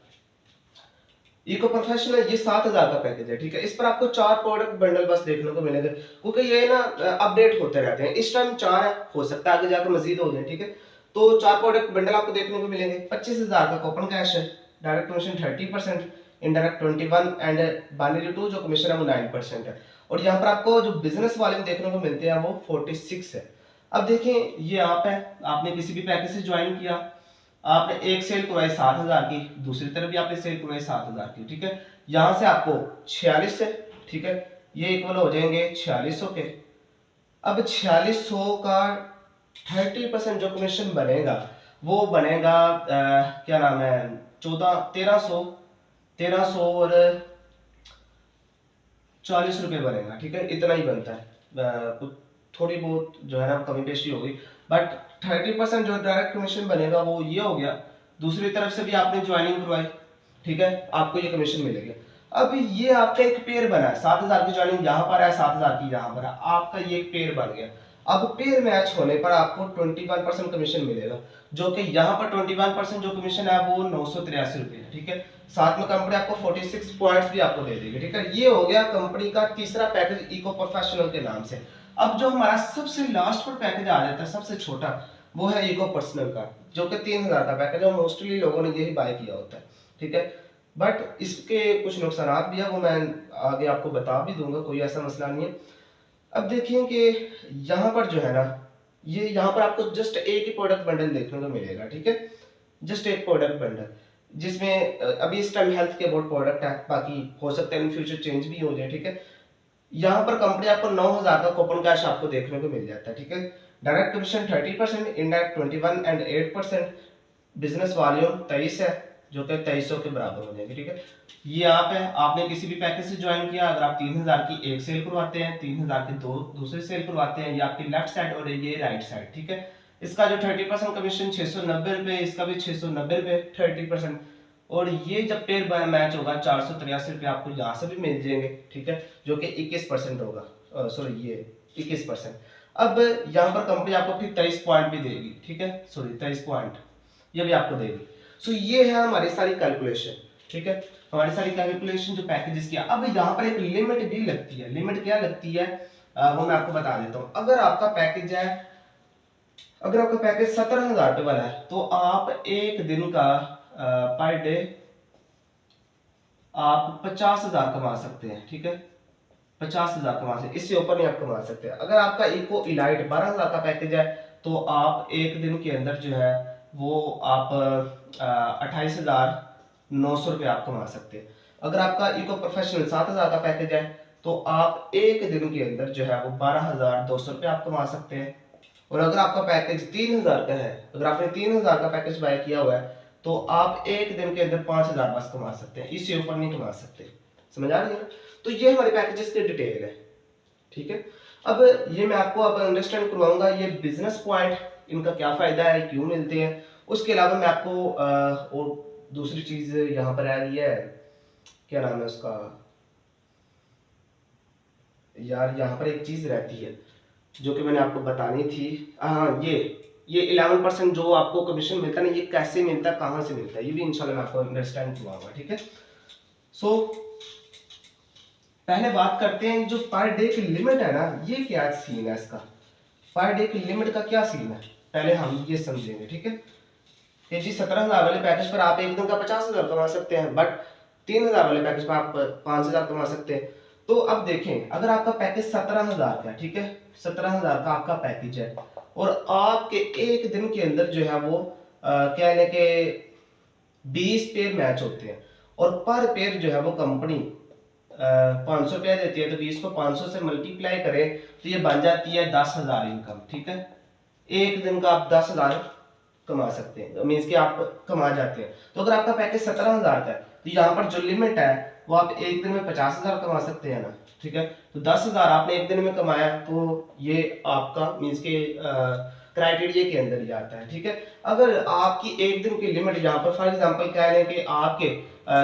इको प्रोफेशनल ये 7,000 का पैकेज है, ठीक है। इस पर आपको 4 प्रोडक्ट बंडल बस देखने को मिलेंगे, क्योंकि ये ना अपडेट होते रहते हैं। इस टाइम 4 है, हो सकता है आगे जाकर मजीद हो जाए, ठीक है। तो 4 प्रोडक्ट बंडल आपको देखने को मिलेंगे। 25,000 का कूपन कैश है, direct commission 30%, indirect 21 and binary two जो कमीशन है वो 9% है। और यहाँ पर आपको जो बिजनेस वाले देखने को मिलते हैं वो 46 है। अब देखें ये आप है, आपने किसी भी पैकेज से ज्वाइन किया, आपने एक सेल करवाई 7,000 की, दूसरी तरफ भी आपने सेल करवाई 7,000 की, ठीक है। यहां से आपको 46 है, ठीक है, ये इक्वल हो जाएंगे 4600 के। अब 4600 का 30% जो कमीशन बनेगा वो बनेगा क्या नाम है 1300 और 40 रुपये बनेगा, ठीक है, इतना ही बनता है। कुछ थोड़ी बहुत जो है ना कमी पेशी होगी, बट 30% जो डायरेक्ट कमीशन बनेगा वो ये हो गया। दूसरी तरफ से भी आपने ज्वाइनिंग करवाई, ठीक है, आपको ये कमीशन मिलेगा। अब ये आपका एक पेयर बना है, 7,000 की ज्वाइनिंग यहाँ पर है, 7,000 की यहाँ पर है, आपका ये एक पेयर बन गया। अब पेयर मैच होने पर आपको 21% कमीशन मिलेगा, जो कि यहाँ पर 21% जो कमीशन है वो 983 रुपये है, ठीक है। साथ में कंपनी आपको 46 पॉइंट्स भी आपको दे देगी, ठीक है। ये हो गया कंपनी का तीसरा पैकेज इको प्रोफेशनल के नाम से। अब जो हमारा सबसे लास्ट पर पैकेज आ जाता है, सबसे छोटा, वो है इको पर्सनल का, जो कि 3,000 का पैकेज है। मोस्टली लोगों ने यही बाय किया होता है, ठीक है। बट इसके कुछ नुकसान भी है, वो मैं आगे आपको बता भी दूंगा, कोई ऐसा मसला नहीं है। अब देखिए कि यहाँ पर जो है ना, ये यहाँ पर आपको जस्ट एक ही प्रोडक्ट बंडल देखने को मिलेगा, ठीक है, जस्ट एक प्रोडक्ट बंडल, जिसमें अभी इस टाइम हेल्थ के बोर्ड प्रोडक्ट है, बाकी हो सकता है इन फ्यूचर चेंज भी हो जाए, ठीक है। यहाँ पर कंपनी आपको 9,000 का कूपन कैश आपको देखने को मिल जाता है, ठीक है। Direct commission 30%, indirect 21 and 8%, business volume 23 है, जो कि 2300 के बराबर हो जाएगी, ठीक है। ये आप है, आपने किसी भी पैकेज से ज्वाइन किया, अगर आप 3,000 की एक सेल करवाते हैं, 3,000 की दो दूसरी सेल करवाते हैं, ये आपकी लेफ्ट साइड और ये राइट साइड, ठीक है। इसका जो 30% कमीशन 690 रुपए, इसका भी 690 रुपए 30%। और ये जब पेयर मैच होगा 483 रुपये आपको यहाँ से भी मिल जाएंगे, ठीक है, जो कि 21% होगा, सॉरी ये 21%। अब यहाँ पर कंपनी आपको फिर 23 पॉइंट भी देगी, ठीक है, सॉरी 23 पॉइंट ये भी आपको देगी। सो ये है हमारी सारी कैलकुलेशन, ठीक है, हमारी सारी कैलकुलेशन जो पैकेजेस की। अब यहाँ पर एक लिमिट भी लगती है। लिमिट क्या लगती है वो मैं आपको बता देता हूँ। अगर आपका पैकेज है, अगर आपका पैकेज 17,000 रुपये वाला है, तो आप एक दिन का पर डे आप 50,000 कमा सकते हैं, ठीक है, 50,000 कमा सकते, इससे ऊपर नहीं आप कमा सकते। अगर आपका इको इलाइट 12,000 का पैकेज है, तो आप एक दिन के अंदर जो है वो आप 28,900 रुपये आप कमा सकते हैं। अगर आपका इको प्रोफेशनल 7,000 का पैकेज है, तो आप एक दिन के अंदर जो है वो 12,200 रुपये आप कमा सकते हैं। और अगर आपका पैकेज 3,000 का है, अगर आपने 3,000 का पैकेज बाय किया हुआ है, तो आप एक दिन के अंदर 5,000 बस कमा सकते हैं, इससे ऊपर नहीं कमा सकते। समझ आ रही है ना? तो ये हमारे पैकेजेस की डिटेल है, ठीक है। अब ये मैं आपको अब अंडरस्टैंड करवाऊंगा ये बिजनेस पॉइंट, इनका क्या फायदा है, क्यों मिलते हैं। उसके अलावा मैं आपको और दूसरी चीज यहाँ पर आ रही है, क्या नाम है उसका यार, यहाँ पर एक चीज रहती है जो कि मैंने आपको बतानी थी। हाँ, ये 11% जो आपको कमीशन मिलता है ना, ये कैसे मिलता है, कहाँ से मिलता है, ये भी इंशाल्लाह मैं आपको अंडरस्टैंड करवाऊंगा, ठीक है। सो पहले बात करते हैं जो पर डे की लिमिट है ना, ये क्या सीन है इसका, पर डे की लिमिट का क्या सीन है, पहले हम ये समझेंगे, ठीक है। कि जी 17,000 वाले पैकेज पर आप एक दिन का 50,000 कमा सकते हैं, बट 3,000 वाले पैकेज पर आप 5,000 कमा सकते हैं। तो अब देखें, अगर आपका पैकेज 17,000 का है, ठीक है, 17,000 का आपका पैकेज है, और आपके एक दिन के अंदर जो है वो क्या है कि 20 पेयर मैच होते हैं, और पर पेयर जो है वो कंपनी 500 रुपया देती है, तो 20 को 500 से मल्टीप्लाई करें तो ये बन जाती है 10,000 इनकम, ठीक है। एक दिन का आप 10,000 कमा सकते हैं, मीन्स कि आप कमा जाते हैं। तो अगर आपका पैकेज 17,000 का है, तो यहाँ पर जो लिमिट है वो आप एक दिन में 50,000 कमा सकते हैं ना, ठीक है। तो 10,000 आपने एक दिन में कमाया, तो ये आपका मीन्स के क्राइटेरिया के अंदर ही आता है, ठीक है। अगर आपकी एक दिन की लिमिट यहाँ पर फॉर एग्जांपल कह लें कि आपके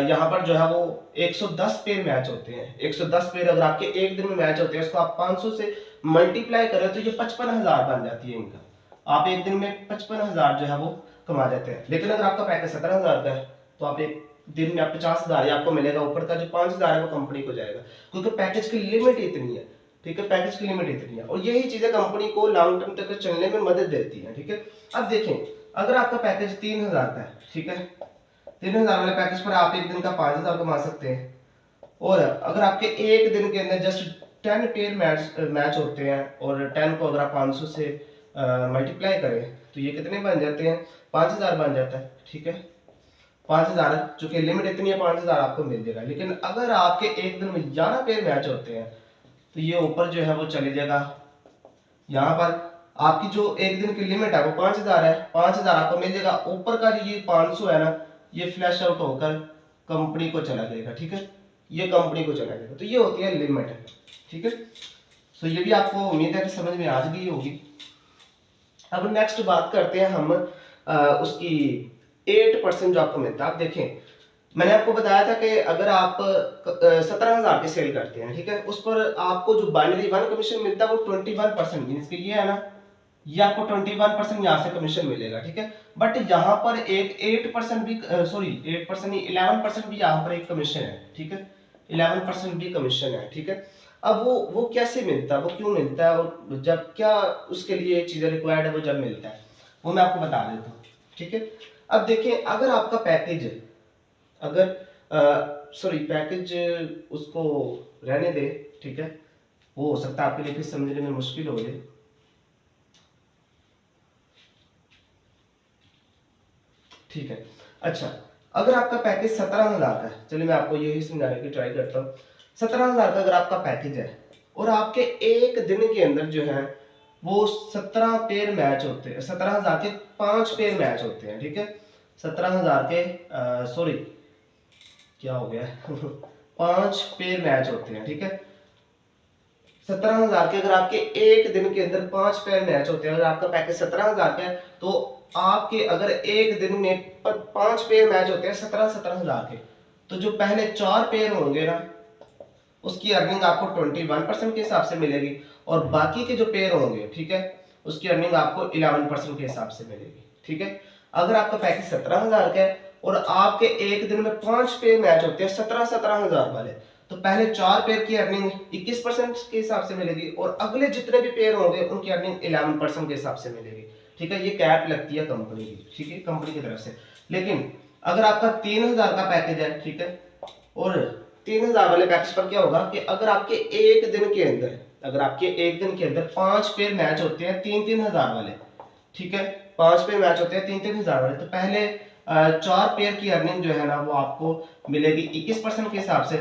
यहाँ पर जो है वो 110 पेयर मैच होते हैं, 110 पेयर अगर आपके एक दिन में मैच होते हैं, उसको आप 500 से मल्टीप्लाई करें तो ये 55,000 बन जाती है इनकम। आप एक दिन में 55,000 जो है वो कमा जाते हैं। लेकिन अगर आपका पैकेज 17,000 का है, तो आप एक दिन में आप 50,000 आपको मिलेगा, ऊपर का जो 5,000 है वो कंपनी को जाएगा, क्योंकि पैकेज की लिमिट इतनी है, ठीक है, पैकेज की लिमिट इतनी है। और यही चीजें कंपनी को लॉन्ग टर्म तक चलने में मदद देती है, ठीक है। अब देखें, अगर आपका पैकेज 3,000 का है, ठीक है, 3,000 वाले पैकेज पर आप एक दिन का 5,000 कमा सकते हैं। और अगर आपके एक दिन के अंदर जस्ट 10 पेयर मैच होते हैं, और 10 को अगर आप 500 से मल्टीप्लाई करें, तो ये कितने बन जाते हैं, 5,000 बन जाता है, ठीक है। 5,000, चूंकि लिमिट इतनी है, 5,000 आपको मिल जाएगा। लेकिन अगर आपके एक दिन में 11 पेयर मैच होते हैं, तो ये ऊपर जो है वो चले जाएगा यहाँ पर आपकी जो एक दिन की लिमिट है वो 5000 है, 5000 आपको मिल जाएगा। ऊपर का जो ये 500 है ना, ये फ्लैश आउट होकर कंपनी को चला जाएगा, ठीक है, ये कंपनी को चला जाएगा। तो ये होती है लिमिट, ठीक है। सो ये भी आपको उम्मीद है कि समझ में आ गई होगी। अब नेक्स्ट बात करते हैं हम उसकी 8% जो आपको मिलता है। आप देखें, मैंने आपको बताया था कि अगर आप 17,000 की सेल करते हैं, ठीक है, उस पर आपको जो बाइनरी वन कमीशन मिलता है वो 21%, मीन्स कि ये है ना, ये आपको 21% यहाँ से कमीशन मिलेगा, ठीक है। बट यहाँ पर एक 8% भी, सॉरी 8% नहीं, 11% भी यहाँ पर एक कमीशन है, ठीक है, 11% भी कमीशन है, ठीक है। अब वो कैसे मिलता है, वो क्यों मिलता है, और जब क्या उसके लिए चीजें रिक्वायर्ड है, वो जब मिलता है वो मैं आपको बता देता हूँ, ठीक है। अब देखिए, अगर आपका पैकेज, अगर सॉरी पैकेज उसको रहने दे, ठीक है, वो हो सकता है आपके लिए फिर समझने में मुश्किल हो जाए। ठीक है, अच्छा, अगर आपका पैकेज 17,000 का है, चलिए मैं आपको यही समझाने की ट्राई करता हूँ। 17,000 का अगर आपका पैकेज है और आपके एक दिन के अंदर जो है वो 17 पेयर मैच होते हैं, 17,000 के 5 पेयर मैच होते हैं, ठीक है, 17,000 के सॉरी क्या हो गया 5 पेयर मैच होते हैं, ठीक है। 17,000 के अगर आपके एक दिन के अंदर 5 पेयर मैच होते हैं, अगर आपका पैकेज 17,000 का है, तो आपके अगर एक दिन में 5 पेयर मैच होते हैं 17,000 के, तो जो पहले 4 पेयर होंगे ना, उसकी अर्निंग आपको 21% के हिसाब से मिलेगी, और बाकी के जो पेयर होंगे, ठीक है, उसकी अर्निंग आपको 11% के हिसाब से मिलेगी, ठीक है। अगर आपका पैकेज 17,000 का है और आपके एक दिन में 5 पेयर मैच होते हैं 17,000 वाले, तो पहले 4 पेयर की अर्निंग 21% के हिसाब से मिलेगी, और अगले जितने भी पेयर होंगे उनकी अर्निंग 11% के हिसाब से मिलेगी, ठीक है। ये कैप लगती है कंपनी की, ठीक है, कंपनी की तरफ से। लेकिन अगर आपका 3,000 का पैकेज है, ठीक है, और 3,000 वाले पैकेज पर क्या होगा कि अगर आपके एक दिन के अंदर, अगर आपके एक दिन के अंदर 5 पेयर मैच होते हैं 3-3 हजार वाले, ठीक है, 5 पेयर मैच होते हैं 3-3 हजार वाले, तो पहले 4 पेयर की अर्निंग जो है ना वो आपको मिलेगी 21% के हिसाब से,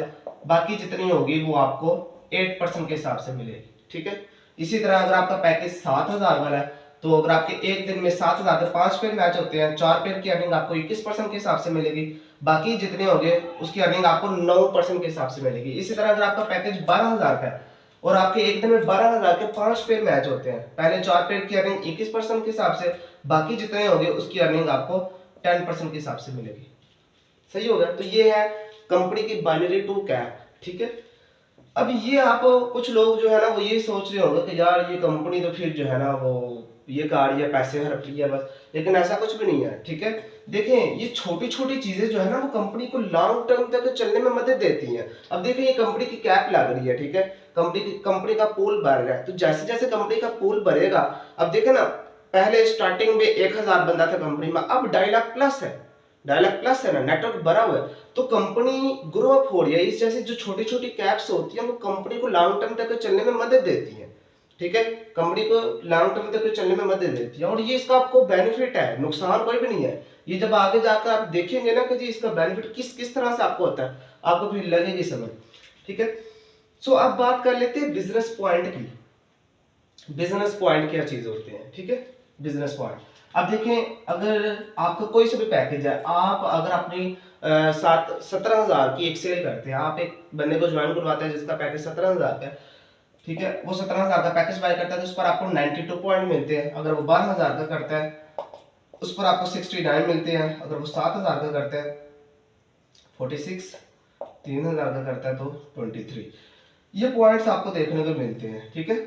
बाकी जितनी होगी वो आपको 8% के हिसाब से मिलेगी, ठीक है। इसी तरह अगर आपका पैकेज 7,000 वाला है, तो अगर आपके एक दिन में 7,000 के 5 पेयर मैच होते हैं, 4 पेयर की अर्निंग आपको 21% के हिसाब से मिलेगी, बाकी जितने होंगे उसकी अर्निंग आपको 9% के हिसाब से मिलेगी। इसी तरह अगर आपका पैकेज 12,000 का है और आपके एक दिन में 12,000 के 5 पेयर मैच होते हैं, पहले 4 पेयर की अर्निंग 21% के हिसाब से, बाकी जितने होंगे उसकी अर्निंग आपको 10% के हिसाब से मिलेगी। सही हो गया। तो ये है कंपनी की बाइनरी टू कैप, ठीक है। अब ये आप कुछ लोग जो है ना वो ये सोच रहे होंगे कि यार ये कंपनी तो फिर जो है ना वो ये कार या पैसे हड़प लिया बस, लेकिन ऐसा कुछ भी नहीं है, ठीक है। देखें, ये छोटी छोटी चीजें जो है ना वो कंपनी को लॉन्ग टर्म तक चलने में मदद देती हैं। अब देखिए, ये कंपनी की कैप लग रही है, ठीक है, कंपनी का पूल भर रहा है, तो जैसे जैसे कंपनी का पूल भरेगा, अब देखे ना, पहले स्टार्टिंग में 1,000 बंदा था कंपनी में, अब 2.5 लाख प्लस है, 2.5 लाख प्लस है ना, नेटवर्क भरा हुआ है, तो कंपनी ग्रो अप हो रही है। इस जैसे जो छोटी छोटी कैप्स होती हैं वो कंपनी को लॉन्ग टर्म तक चलने में मदद देती है, ठीक है, कंपनी को लॉन्ग टर्म तक चलने में मदद देती है, और ये इसका आपको बेनिफिट है, नुकसान कोई भी नहीं है। ये जब आगे जाकर आप देखेंगे ना कि जी इसका बेनिफिट किस किस तरह से आपको होता है, आपको फिर लगेगी समझ, ठीक है। सो अब बात कर लेते हैं बिजनेस पॉइंट की। बिजनेस पॉइंट क्या चीज होते हैं, ठीक है, बिजनेस पॉइंट। अब देखें, अगर आपका कोई सा भी पैकेज है, आप अगर अपनी 17,000 की एक सेल करते हैं, आप एक बंदे को ज्वाइन करवाते हैं जिसका पैकेज 17,000 का है, ठीक है, वो 17,000 का पैकेज बाय करता है, तो उस पर आपको 92 पॉइंट मिलते हैं। अगर वो 12,000 का करता है उस पर आपको 69 मिलते हैं। अगर वो 7,000 का करता है 46, 3,000 का करता है तो 23, ये पॉइंट्स आपको देखने को मिलते हैं, ठीक है।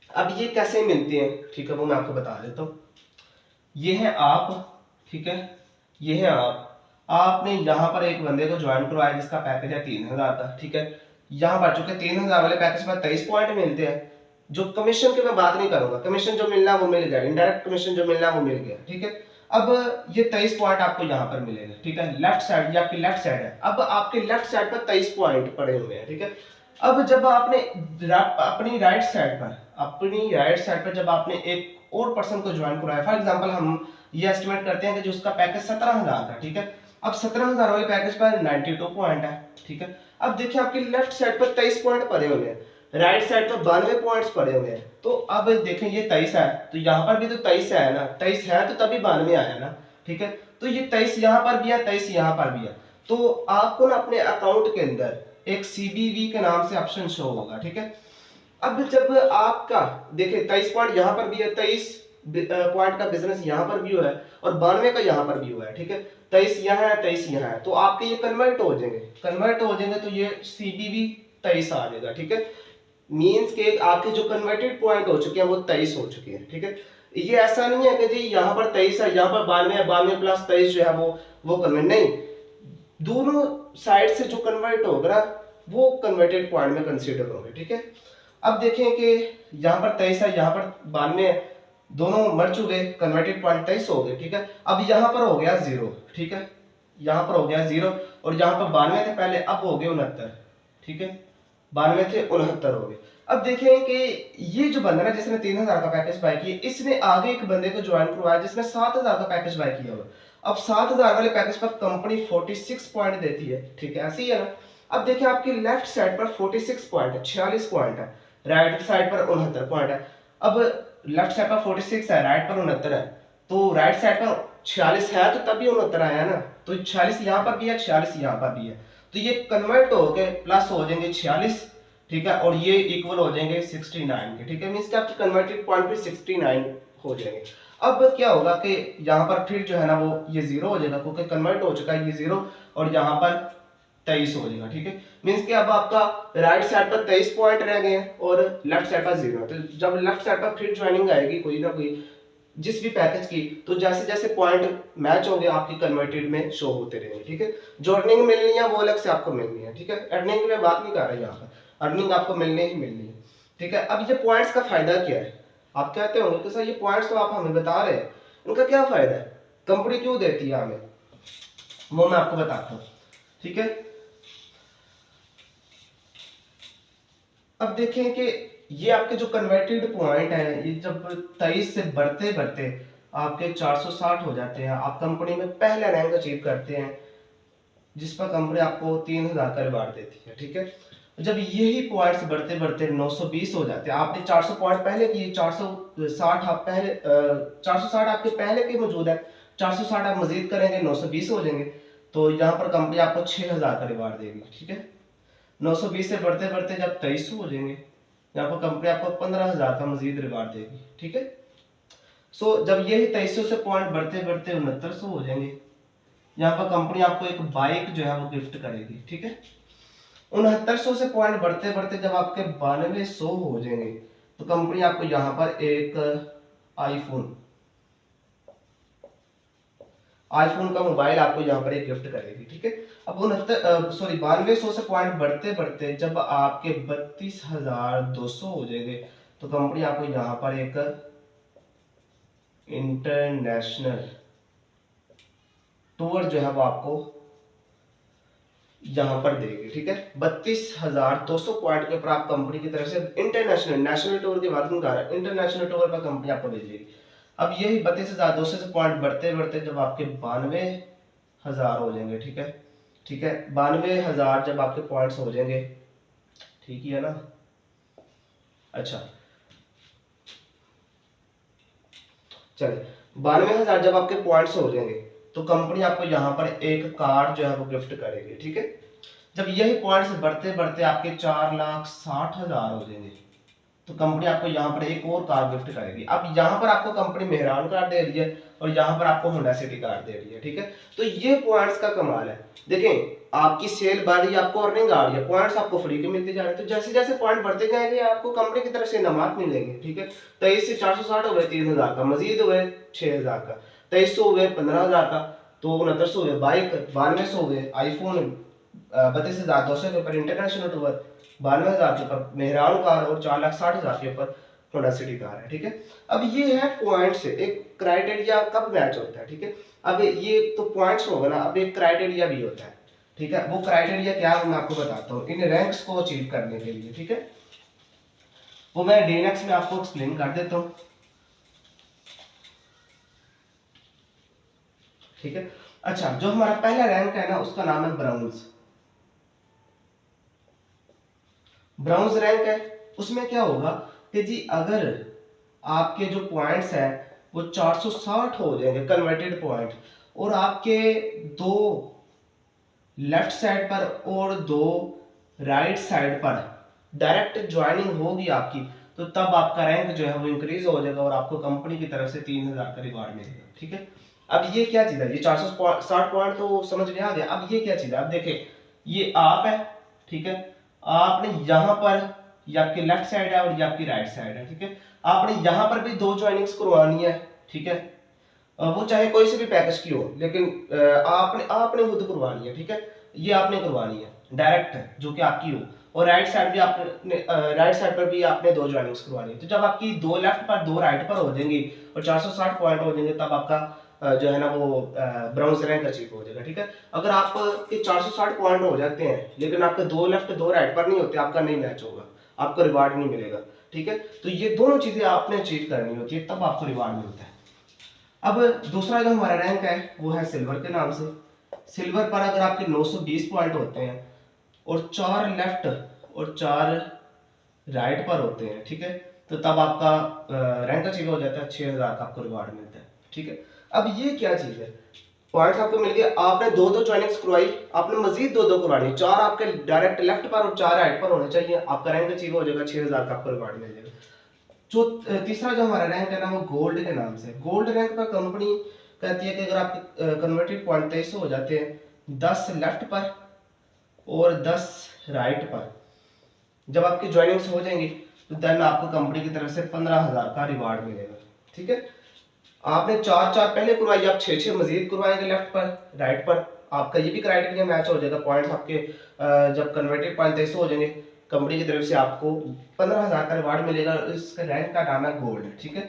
अब ये कैसे मिलते हैं, ठीक है, वो मैं आपको बता देता हूँ। ये है आप, ठीक है, ये है आपने यहाँ पर एक बंदे को ज्वाइन करवाया जिसका पैकेज है 3,000 का, ठीक है, यहाँ पर चूंकि 3,000 वाले पैकेज पर 23 पॉइंट मिलते हैं। जो कमीशन की मैं बात नहीं करूंगा, कमीशन जो मिलना वो मिल गया, इनडायरेक्ट कमीशन जो मिलना वो मिल गया, ठीक है। अब ये 23 पॉइंट आपको यहाँ पर मिलेगा, ठीक है, लेफ्ट साइड, ये आपकी लेफ्ट साइड है। अब आपके लेफ्ट साइड पर 23 पॉइंट पड़े हुए हैं, ठीक है। अब जब आपने अपनी राइट साइड पर जब आपने एक और पर्सन को ज्वाइन कराया, फॉर एग्जांपल हम ये एस्टिमेट करते हैं कि जो उसका पैकेज 17,000 का, ठीक है, अब 17,000 वाले पैकेज पर 92 पॉइंट है, ठीक है। अब देखिए, आपकी लेफ्ट साइड पर 23 पॉइंट पड़े हुए हैं, राइट साइड पर 92 पॉइंट्स पड़े हुए हैं। तो अब देखें ये 23 है, तो यहाँ पर भी तो 23 है ना, 23 है तो तभी 92 आया ना, ठीक है। तो ये 23 यहाँ पर भी है, 23 यहाँ पर भी है। तो आपको ना अपने अकाउंट के अंदर एक CBV के नाम से ऑप्शन शो होगा, ठीक है। अब जब आपका देखिए 23 पॉइंट यहाँ पर भी है, 23 पॉइंट का बिजनेस यहाँ पर भी हुआ है और 92 का यहाँ पर भी हुआ है, ठीक है। 23 यहाँ है, 23 यहाँ है, तो आपके ये कन्वर्ट हो जाएंगे, कन्वर्ट हो जाएंगे तो ये CBV 23 आ जाएगा, ठीक है। मींस के आपके जो कन्वर्टेड पॉइंट हो चुके हैं वो 23 हो चुके हैं, ठीक है। ये ऐसा नहीं है कि जी यहाँ पर 23 है, यहाँ पर 92 है, 92 प्लस 23 जो है वो कन्वर्ट नहीं, दोनों साइड से जो कन्वर्ट होगा ना वो कन्वर्टेड पॉइंट में कंसीडर होंगे, ठीक है। अब देखें कि यहाँ पर 23 है, यहाँ पर 92 है, दोनों मर चुके, कन्वर्टेड पॉइंट 23 हो गए, ठीक है। अब यहाँ पर हो गया 0, ठीक है, यहाँ पर हो गया 0 और यहाँ पर 92 थे पहले, अब हो गए 69, ठीक है, 92 थे 69 हो गए। अब देखें कि ये जो बंदा ना जिसने 3000 का पैकेज बाय किया, इसने आगे एक बंदे को ज्वाइन करवाया जिसने 7000 का पैकेज बाय किया हुआ। अब 7000 वाले पैकेज पर कंपनी 46 पॉइंट देती है, ठीक है, ऐसे ही है ना। अब देखिए आपकी लेफ्ट साइड पर 46 पॉइंट है, 46 पॉइंट है, राइट साइड पर 69 पॉइंट है। अब लेफ्ट साइड पर 46 है, राइट पर 69 है, तो राइट साइड पर 46 है तो तभी 69 आया ना, तो 46 यहाँ पर भी है, 46 यहाँ पर भी है, तो ये कन्वर्ट होके प्लस हो जाएंगे 46, ठीक है, और ये इक्वल हो जाएंगे 69 के, ठीक है। मींस कि आपके कन्वर्टेड पॉइंट पे 69 हो जाएंगे। अब क्या होगा कि यहाँ पर फिर जो है ना वो ये 0 हो जाएगा क्योंकि कन्वर्ट हो चुका है ये 0, और यहाँ पर 23 हो जाएगा, ठीक है। मींस कि अब आपका राइट साइड पर 23 पॉइंट रह गए हैं और लेफ्ट साइड पर 0, तो जब लेफ्ट साइड पर फिर ज्वाइनिंग आएगी कोई ना कोई जिस भी पैकेज की, तो जैसे जैसे पॉइंट मैच होंगे आपकी कन्वर्टेड में शो होते रहेंगे, ठीक है। जो अर्निंग मिलनी है वो अलग से आपको मिलनी है, ठीक है। अर्निंग की मैं बात नहीं कर रहा यहाँ पर, अर्निंग आपको मिलनी ही मिलनी है, ठीक है। अब ये पॉइंट्स का फायदा क्या है, आप कहते होंगे कि सर ये पॉइंट्स तो आप हमें बता रहे हैं, इनका क्या फायदा है, कंपनी क्यों देती है हमें, वो मैं आपको बताता हूँ, ठीक है। अब देखें कि ये आपके जो कन्वर्टेड पॉइंट है, ये जब 23 से बढ़ते बढ़ते आपके 460 हो जाते हैं, आप कंपनी में पहला रैंक अचीव करते हैं जिस पर कंपनी आपको 3000 का रिवार्ड देती है, ठीक है। जब यही पॉइंट्स बढ़ते बढ़ते 920 हो जाते हैं, आपने 400 पॉइंट पहले किए, 460 आप पहले 460 आपके पहले के मौजूद है, 460 आप मजीद करेंगे 920 हो जाएंगे, तो यहाँ पर कंपनी आपको 6000 का रिवार्ड देगी, ठीक है। 920 से बढ़ते बढ़ते जब 2300 हो जाएंगे, यहाँ पर कंपनी आपको 15000 का मजीद रिवार्ड देगी, ठीक है। सो जब यही 2300 से पॉइंट बढ़ते बढ़ते 6900 हो जाएंगे, यहाँ पर कंपनी आपको एक बाइक जो है वो गिफ्ट करेगी, ठीक है। 6900 से पॉइंट बढ़ते बढ़ते जब आपके 9200 हो जाएंगे, तो कंपनी आपको यहाँ पर एक आईफोन आईफोन का मोबाइल आपको यहाँ पर एक गिफ्ट करेगी, ठीक है। अब 9200 से पॉइंट बढ़ते बढ़ते जब आपके 32200 हो जाएंगे, तो कंपनी आपको यहाँ पर एक इंटरनेशनल टूर जो है वो आपको यहाँ पर देगी, ठीक है। 32200 पॉइंट के ऊपर आप कंपनी की तरफ से इंटरनेशनल, नेशनल टूर की बात नहीं कर रहा, इंटरनेशनल टूर पर कंपनी आपको भेजेगी। अब यही 32200 से पॉइंट बढ़ते बढ़ते जब आपके 92000 हो जाएंगे, ठीक है, ठीक है, 92000 जब आपके पॉइंट्स हो जाएंगे, ठीक ही है ना। अच्छा चलिए, 92000 जब आपके पॉइंट्स हो जाएंगे, तो कंपनी आपको यहाँ पर एक कार जो है वो गिफ्ट करेगी, ठीक है। जब यही पॉइंट्स बढ़ते बढ़ते आपके 4,60,000 हो जाएंगे, तो कंपनी आपको यहाँ पर एक और कार गिफ्ट करेगी। अब यहाँ पर आपको कंपनी मेहरान कार दे रही है और यहाँ पर आपको होंडा सिटी कार दे रही है, ठीक है। तो ये पॉइंट्स का कमाल है। देखें आपकी सेल बढ़ रही है, आपको अर्निंग आ रही है, पॉइंट्स आपको फ्री के मिलते जा रहे हैं, तो जैसे जैसे पॉइंट बढ़ते जाएंगे आपको कंपनी की तरफ से इनामात मिलेंगे, ठीक है। 23 से 460 हो गए 3000 का, मजीद हुए 6000 का, 2300 हो गए 15000 का, तो 6900 हो गए बाइक, 9200 हो गए आईफोन, 32200 के ऊपर इंटरनेशनल टूर, 92000 के ऊपर मेहरान कार और 4,60,000 के ऊपर होंडा सिटी कार है, ठीक है। अब ये है पॉइंट से एक क्राइटेरिया कब मैच होता है, ठीक है। अब ये तो पॉइंट्स होगा ना, अब एक क्राइटेरिया भी होता है, ठीक है। वो क्राइटेरिया क्या है मैं आपको बताता हूँ इन रैंक्स को अचीव करने के लिए, ठीक है। वो मैं डीएनएक्स में आपको एक्सप्लेन कर देता हूँ, ठीक है। अच्छा, जो हमारा पहला रैंक है ना उसका नाम है ब्राउन्स रैंक है, उसमें क्या होगा कि जी अगर आपके जो पॉइंट्स हैं वो 460 हो जाएंगे कन्वर्टेड पॉइंट, और आपके दो लेफ्ट साइड पर और दो राइट साइड पर डायरेक्ट ज्वाइनिंग होगी आपकी, तो तब आपका रैंक जो है वो इंक्रीज हो जाएगा और आपको कंपनी की तरफ से 3000 का रिवार्ड मिलेगा। ठीक है, अब ये क्या चीज है, ये 460 पॉइंट तो समझ में आ गया। अब ये क्या चीज है, अब देखें ये आप है, ठीक है, आपने यहाँ पर, ये आपकी लेफ्ट साइड है और ये आपकी राइट साइड है, ठीक है, आपने यहाँ पर भी दो ज्वाइनिंग्स करवानी है, ठीक है, वो चाहे कोई से भी पैकेज की हो, लेकिन आपने आपने खुद करवानी है, ठीक है, ये आपने करवानी है डायरेक्ट जो कि आपकी हो, और राइट साइड भी आपने राइट साइड पर भी आपने दो ज्वाइनिंग्स करवानी है। तो जब आपकी दो लेफ्ट पर दो राइट पर हो जाएंगी और 460 पॉइंट हो जाएंगे, तब आपका जो है ना वो ब्राउन रैंक अचीव हो जाएगा। ठीक है, अगर आपके 460 पॉइंट हो जाते हैं लेकिन आपके दो लेफ्ट दो राइट पर नहीं होते, आपका नहीं मैच होगा, आपको रिवार्ड नहीं मिलेगा। ठीक है, तो ये दोनों चीजें आपने अचीव करनी होती है, तब आपको रिवार्ड मिलता है। अब दूसरा जो हमारा रैंक है वो है सिल्वर के नाम से। सिल्वर पर अगर आपके 920 पॉइंट होते हैं और 4 लेफ्ट और 4 राइट पर होते हैं, ठीक है, तो तब आपका रैंक अचीव हो जाता है, 6000 का आपको रिवार्ड मिलता है। ठीक है, अब ये क्या चीज है, पॉइंट्स आपको मिल गए, आपने दो दो ज्वाइनिंग्स करवाई, आपने मजीद दो दो करवानी, 4 आपके डायरेक्ट लेफ्ट पर और 4 राइट पर होने चाहिए, आपका रैंक अचीव हो जाएगा, 6000 का आपको रिवार्ड मिल जाएगा। जो तीसरा जो हमारा रैंक है ना वो गोल्ड के नाम से। गोल्ड रैंक पर कंपनी कहती है कि अगर आपके कन्वर्टेड पॉइंट 23 हो जाते हैं 10 लेफ्ट पर और 10 राइट पर, जब आपकी ज्वाइनिंग्स हो जाएंगी तो देन आपको कंपनी की तरफ से 15000 का रिवार्ड मिलेगा। ठीक है, आपने 4 पहले करवाई, आप 6 मजीद करवाएंगे लेफ्ट पर राइट पर, आपका ये भी क्राइटेरिया मैच हो जाएगा, पॉइंट्स आपके जब कन्वर्टेड पॉइंट 23 हो जाएंगे कंपनी की तरफ से आपको 15000 का रिवार्ड मिलेगा। इसका रैंक का नाम है गोल्ड। ठीक है,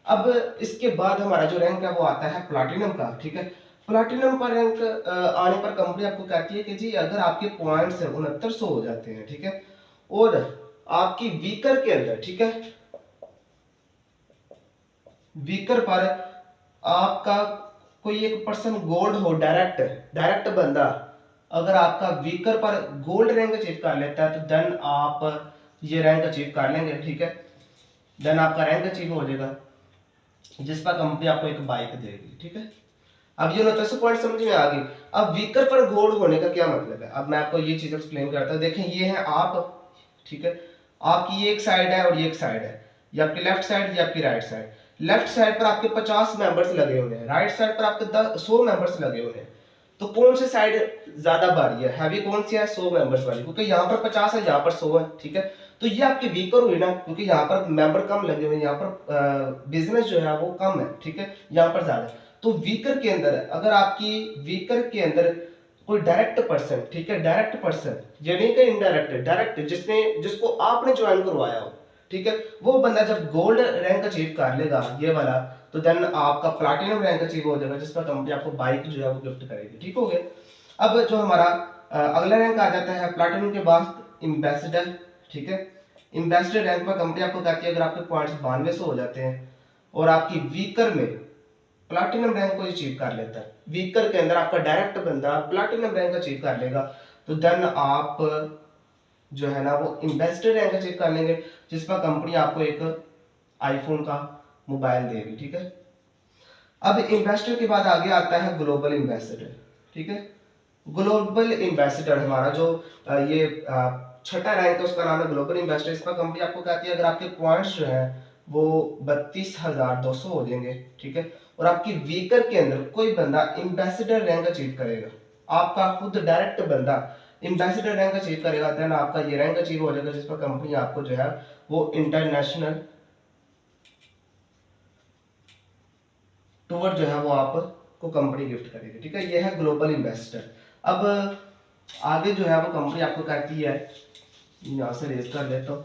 अब इसके बाद हमारा जो रैंक है वो आता है प्लैटिनम का। ठीक है, प्लैटिनम पर रैंक आने पर कंपनी आपको कहती है कि जी अगर आपके पॉइंट्स 6900 हो जाते हैं, ठीक है, और आपकी वीकर के अंदर, ठीक है, वीकर पर आपका कोई एक पर्सन गोल्ड हो, डायरेक्ट बंदा अगर आपका वीकर पर गोल्ड रैंक अचीव कर लेता है तो देन आप ये रैंक अचीव कर लेंगे। ठीक है, देन आपका रैंक अचीव हो जाएगा जिस पर कंपनी आपको एक बाइक देगी। ठीक है, अब ये 6900 पॉइंट समझ में आ गई। अब वीकर पर गोल्ड होने का क्या मतलब है, अब मैं आपको ये चीज एक्सप्लेन करता हूं। देखें ये है आप, ठीक है, आपकी ये एक साइड है और ये एक साइड है, ये आपकी लेफ्ट साइड, ये आपकी राइट साइड। लेफ्ट साइड पर आपके 50 मेंबर्स लगे हुए हैं, राइट साइड पर आपके 100 मेंबर्स लगे हुए हैं। तो कौन सी साइड ज्यादा भारी है, हैवी कौन सी है, 100 मेंबर्स वाली, क्योंकि यहाँ पर 50 है, यहाँ पर 100 है। ठीक है, तो ये आपकी वीकर हुई ना, क्योंकि यहाँ पर मेंबर कम लगे हुए हैं, यहाँ पर बिजनेस जो है वो कम है। ठीक है, यहाँ पर ज्यादा। तो वीकर के अंदर अगर आपकी वीकर के अंदर कोई डायरेक्ट पर्सन, ठीक है, डायरेक्ट पर्सन ये नहीं कि इनडायरेक्ट, डायरेक्ट जिसको आपने ज्वाइन करवाया हो, ठीक है, वो बंदा जब गोल्ड रैंक अचीव कर लेगा ये वाला, तो देन आपका प्लैटिनम रैंक अचीव हो जाएगा, जिस पर कंपनी आपको बाइक जो है वो गिफ्ट करेगी। ठीक हो गया। अब जो हमारा अगला रैंक आ जाता है प्लैटिनम के बाद एम्बेसडर। ठीक है, एम्बेसडर रैंक पर कंपनी आपको कहती है अगर आपके पॉइंट्स 9200 हो जाते हैं और आपकी वीकर में प्लैटिनम रैंक को अचीव कर लेता है, वीकर के अंदर आपका डायरेक्ट बंदा प्लैटिनम रैंक अचीव कर लेगा, तो देन आप जो है ना वो एम्बेसडर रैंक अचीव कर लेंगे, जिस पर कंपनी आपको एक आईफोन का मोबाइल देगी। ठीक है, अब एम्बेसडर के बाद आगे आता है ग्लोबल एम्बेसडर। ठीक है, ग्लोबल एम्बेसडर हमारा जो ये छठा रैंक है उसका नाम है ग्लोबल एम्बेसडर। इस पर कंपनी आपको कहती है अगर आपके पॉइंट्स जो है वो 32200 हो जाएंगे, ठीक है, और आपकी वीकर के अंदर कोई बंदा एम्बेसडर रैंक अचीव करेगा, आपका खुद डायरेक्ट बंदा एम्बेसडर रैंक अचीव करेगा, देन आपका ये रैंक अचीव हो जाएगा, जिस पर कंपनी आपको जो है वो इंटरनेशनल टूर जो है वो आपको कंपनी गिफ्ट करेगी। ठीक है, ये है ग्लोबल एम्बेसडर। अब आगे जो है वो कंपनी आपको कहती है, यहाँ से रेज कर लेता हूँ,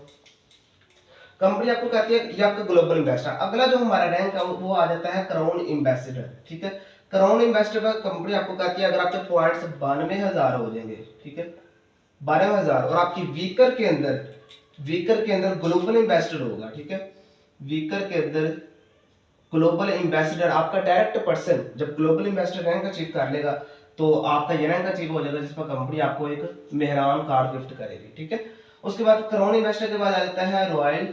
कंपनी आपको कहती है ये आपका ग्लोबल एम्बेसडर। अगला जो हमारा रैंक है वो आ जाता है क्राउन एम्बेसडर। ठीक है, क्राउन एम्बेसडर पर कंपनी आपको कहती है अगर आपके पॉइंट्स 92000 हो जाएंगे, ठीक है, 12000, और आपकी वीकर के अंदर ग्लोबल एम्बेसडर होगा। ठीक है, वीकर के अंदर ग्लोबल एम्बेसडर आपका डायरेक्ट पर्सन जब ग्लोबल एम्बेसडर रैंक अचीव कर लेगा तो आपका ये रैंक अचीव हो जाएगा, जिस पर कंपनी आपको एक मेहरान कार गिफ्ट करेगी। ठीक है, उसके बाद क्राउन एम्बेसडर के बाद आ जाता है रॉयल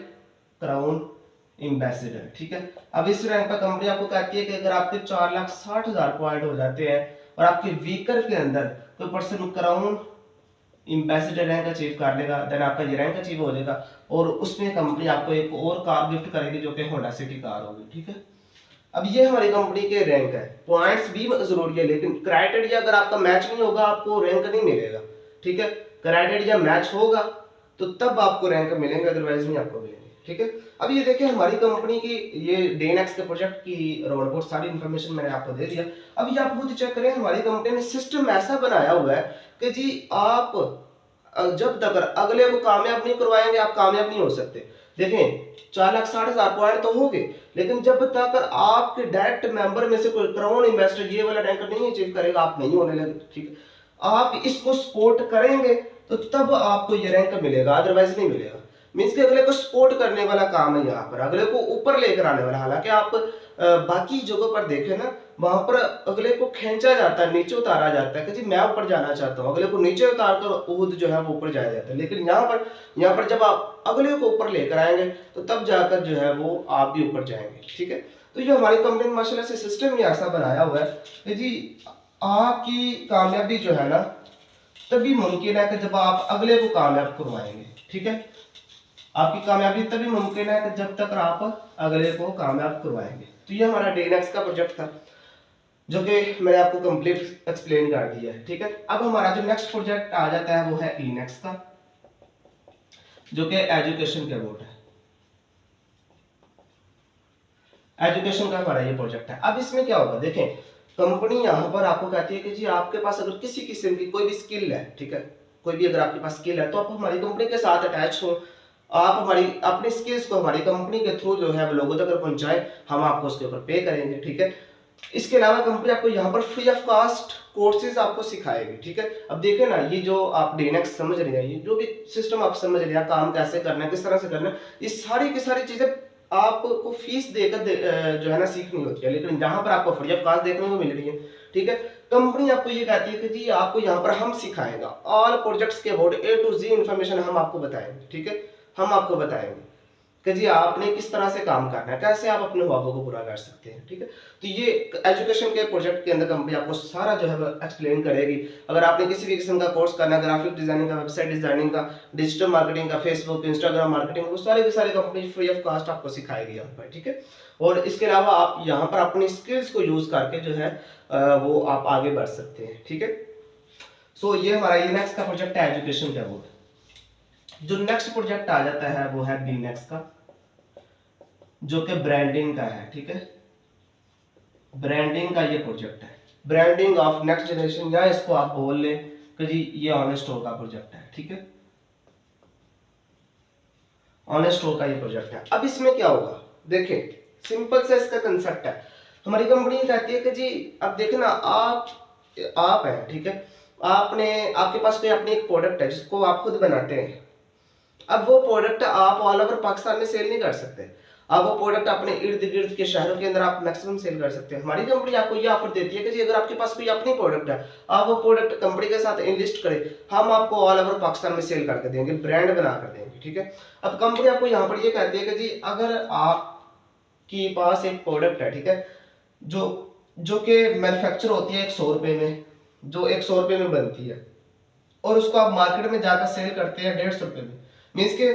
क्राउन एम्बेसडर, ठीक है। अब इस रैंक पर कंपनी आपको कहती है कि अगर आपके 4,60,000 पॉइंट हो जाते हैं और आपके वीकर के अंदर कोई person crown ambassador rank achieve कर लेगा, देन आपका ये रैंक अचीव हो जाएगा और उसमें कंपनी आपको एक और कार गिफ्ट करेगी जो कि होंडा सिटी कार होगी, ठीक है। अब ये हमारी कंपनी के रैंक है, पॉइंट्स भी जरूरी है लेकिन क्राइटेरिया अगर आपका मैच नहीं होगा आपको रैंक नहीं मिलेगा, ठीक है। क्राइटेरिया मैच होगा तो तब आपको रैंक मिलेंगे, अदरवाइज नहीं आपको मिलेंगे, ठीक है। अब ये देखिए हमारी कंपनी की ये डेनएक्स के प्रोजेक्ट की रोडबोर्ड सारी इंफॉर्मेशन मैंने आपको दे दिया। अब ये आप खुद चेक करें, हमारी कंपनी ने सिस्टम ऐसा बनाया हुआ है कि जी आप जब तक अगले को कामयाब नहीं करवाएंगे आप कामयाब नहीं हो सकते। देखें 4,60,000 पॉइंट तो हो गए लेकिन जब तक आपके डायरेक्ट मेंबर में से कोई क्राउन इन्वेस्टर ये वाला रैंक नहीं अचीव करेगा आप नहीं होने लगे, ठीक है। आप इसको सपोर्ट करेंगे तो तब आपको ये रैंक मिलेगा, अदरवाइज नहीं मिलेगा। मींस कि अगले को सपोर्ट करने वाला काम है यहाँ पर, अगले को ऊपर लेकर आने वाला। हालांकि आप बाकी जगहों पर देखें ना वहां पर अगले को खींचा जाता है, नीचे उतारा जाता है कि जी मैं ऊपर जाना चाहता हूँ, अगले को नीचे उतार कर उहद जो है वो ऊपर जाया जाता है। लेकिन यहाँ पर जब आप अगले को ऊपर लेकर आएंगे तो तब जाकर जो है वो आप भी ऊपर जाएंगे, ठीक है। तो ये हमारी कंपनी ने माशाल्लाह से सिस्टम ही ऐसा बनाया हुआ है कि जी आपकी कामयाबी जो है ना तभी मुमकिन है कि जब आप अगले को कामयाब करवाएंगे, ठीक है। आपकी कामयाबी तभी मुमकिन है कि जब तक आप अगले को कामयाब करवाएंगे। तो ये हमारा डेनेक्स का प्रोजेक्ट था जो कि मैंने आपको कंप्लीट एक्सप्लेन कर दिया है, ठीक है। अब हमारा जो नेक्स्ट प्रोजेक्ट आ जाता है वो है ईनेक्स का, जो कि एजुकेशन के अबाउट है। एजुकेशन का हमारा ये प्रोजेक्ट है। अब इसमें क्या होगा, देखें कंपनी यहाँ पर आपको कहती है कि जी आपके पास अगर किसी किस्म की कोई भी स्किल है, ठीक है, कोई भी अगर आपके पास स्किल है तो आप हमारी कंपनी के साथ अटैच हो, आप हमारी अपनी स्किल्स को हमारी कंपनी के थ्रू जो है वो लोगों तक पहुंचाए, हम आपको उसके ऊपर पे करेंगे, ठीक है। इसके अलावा कंपनी आपको यहाँ पर फ्री ऑफ कास्ट कोर्सेज आपको सिखाएगी, ठीक है। अब देखें ना ये जो आप डेनेक्स समझ रहे हैं, ये जो भी सिस्टम आप समझ रहे हैं, काम कैसे करना है, किस तरह से करना है, ये सारी की सारी चीजें आपको फीस देकर जो है ना सीखनी होती है, लेकिन यहाँ पर आपको फ्री ऑफ कास्ट देखने को मिल रही है, ठीक है। कंपनी आपको ये कहती है कि जी आपको यहाँ पर हम सिखाएगा, ऑल प्रोजेक्ट्स के about A to Z information हम आपको बताएंगे, ठीक है। हम आपको बताएंगे कि जी आपने किस तरह से काम करना है, कैसे आप अपने ख्वाबों को पूरा कर सकते हैं, ठीक है। तो ये एजुकेशन के प्रोजेक्ट के अंदर कंपनी आपको सारा जो है एक्सप्लेन करेगी। अगर आपने किसी भी किस्म का कोर्स करना है, ग्राफिक डिजाइनिंग का, वेबसाइट डिजाइनिंग का, डिजिटल मार्केटिंग का, फेसबुक इंस्टाग्राम मार्केटिंग, वो सारी की सारी कंपनी फ्री ऑफ कास्ट आपको सिखाएगी यहाँ पर, ठीक है। और इसके अलावा आप यहाँ पर अपनी स्किल्स को यूज करके जो है वो आप आगे बढ़ सकते हैं, ठीक है। सो ये हमारा ये नेक्स्ट का प्रोजेक्ट है एजुकेशन का। वो जो नेक्स्ट प्रोजेक्ट आ जाता है वो है बीनेक्स का, जो कि ब्रांडिंग का है, ठीक है। ब्रांडिंग का ये प्रोजेक्ट है, ब्रांडिंग ऑफ नेक्स्ट जनरेशन, या इसको आप बोल लें कि जी ये ऑनेस्ट स्टोर का प्रोजेक्ट है, ठीक है। ऑनेस्ट स्टोर का ये प्रोजेक्ट है। अब इसमें क्या होगा, देखें सिंपल से इसका कंसेप्ट है। हमारी कंपनी कहती है कि जी अब देखें ना आप है, ठीक है, आपने आपके पास कोई अपनी एक प्रोडक्ट है जिसको आप खुद बनाते हैं। अब वो प्रोडक्ट आप ऑल ओवर पाकिस्तान में सेल नहीं कर सकते, आप वो प्रोडक्ट अपने इर्द गिर्द के शहरों के अंदर आप मैक्सिमम सेल कर सकते हैं। हमारी कंपनी आपको ये ऑफर देती है कि जी अगर आपके पास कोई अपनी प्रोडक्ट है आप वो प्रोडक्ट कंपनी के साथ इनलिस्ट करें, हम आपको ऑल ओवर पाकिस्तान में सेल करके देंगे, ब्रांड बना कर देंगे, ठीक है। अब कंपनी आपको यहाँ पर ये कहती है कि जी अगर आपके पास एक प्रोडक्ट है, ठीक है, जो जो कि मैन्युफैक्चर होती है 100 रुपए में, जो 100 रुपए में बनती है और उसको आप मार्केट में जाकर सेल करते हैं 150 रुपए में, मीन्स के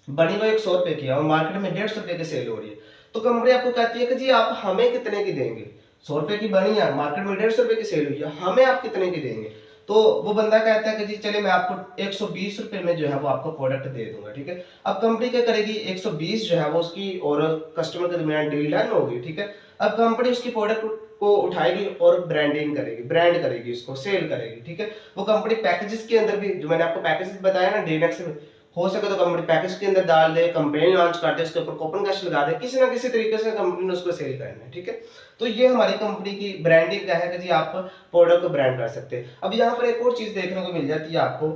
बनी हुई 100 रुपए की है और मार्केट में 150 रुपए की सेल हो रही है, तो कंपनी आपको कहती है कि जी आप हमें कितने की देंगे, 100 रुपए की बनी है मार्केट में 150 रुपए की सेल हुई है, हमें आप कितने की देंगे। तो वो बंदा कहता है कि जी चले मैं आपको 120 रुपए में जो है वो आपको प्रोडक्ट दे दूंगा, ठीक है। अब कंपनी क्या करेगी, 120 जो है वो उसकी और कस्टमर के दरमियान डील डन होगी, ठीक है। अब कंपनी उसकी प्रोडक्ट को उठाएगी और ब्रांडिंग करेगी, ब्रांड करेगी, इसको सेल करेगी, ठीक है। वो कंपनी पैकेजेस के अंदर भी, जो मैंने आपको पैकेजेस बताया ना डेनेक्स में, हो सके तो कंपनी पैकेज के अंदर डाल दे, कंपेन लॉन्च कर दे, उसके ऊपर कूपन कैश लगा दे, किसी ना किसी तरीके से कंपनी ने उसको सेल करना है, ठीक है। तो ये हमारी कंपनी की ब्रांडिंग का है कि जी आप प्रोडक्ट को ब्रांड कर सकते हैं। अब यहाँ पर एक और चीज देखने को मिल जाती है आपको,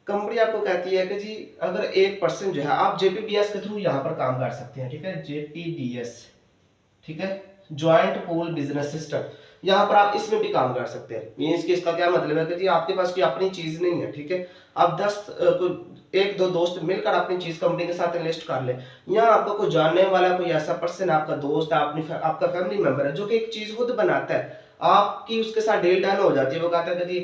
कंपनी आपको कहती है कि जी अगर एक पर्सन जो है आप जेपीडीएस के थ्रू यहाँ पर काम कर सकते हैं, ठीक है, जेपीडीएस, ठीक है, ज्वाइंट पूल बिजनेस सिस्टम, यहाँ पर आप इसमें भी काम कर सकते हैं। मीन्स कि इसका क्या मतलब है कि जी आपके पास कोई अपनी चीज नहीं है, ठीक है, आप 10 एक दो दोस्त मिलकर अपनी चीज कंपनी के साथ इन्वेस्ट कर ले, यहाँ आपको कोई जानने वाला कोई ऐसा पर्सन, आपका दोस्त है, आपका फैमिली मेंबर है जो कि एक चीज खुद बनाता है, आपकी उसके साथ डील डन हो जाती है। वो कहता है कि जी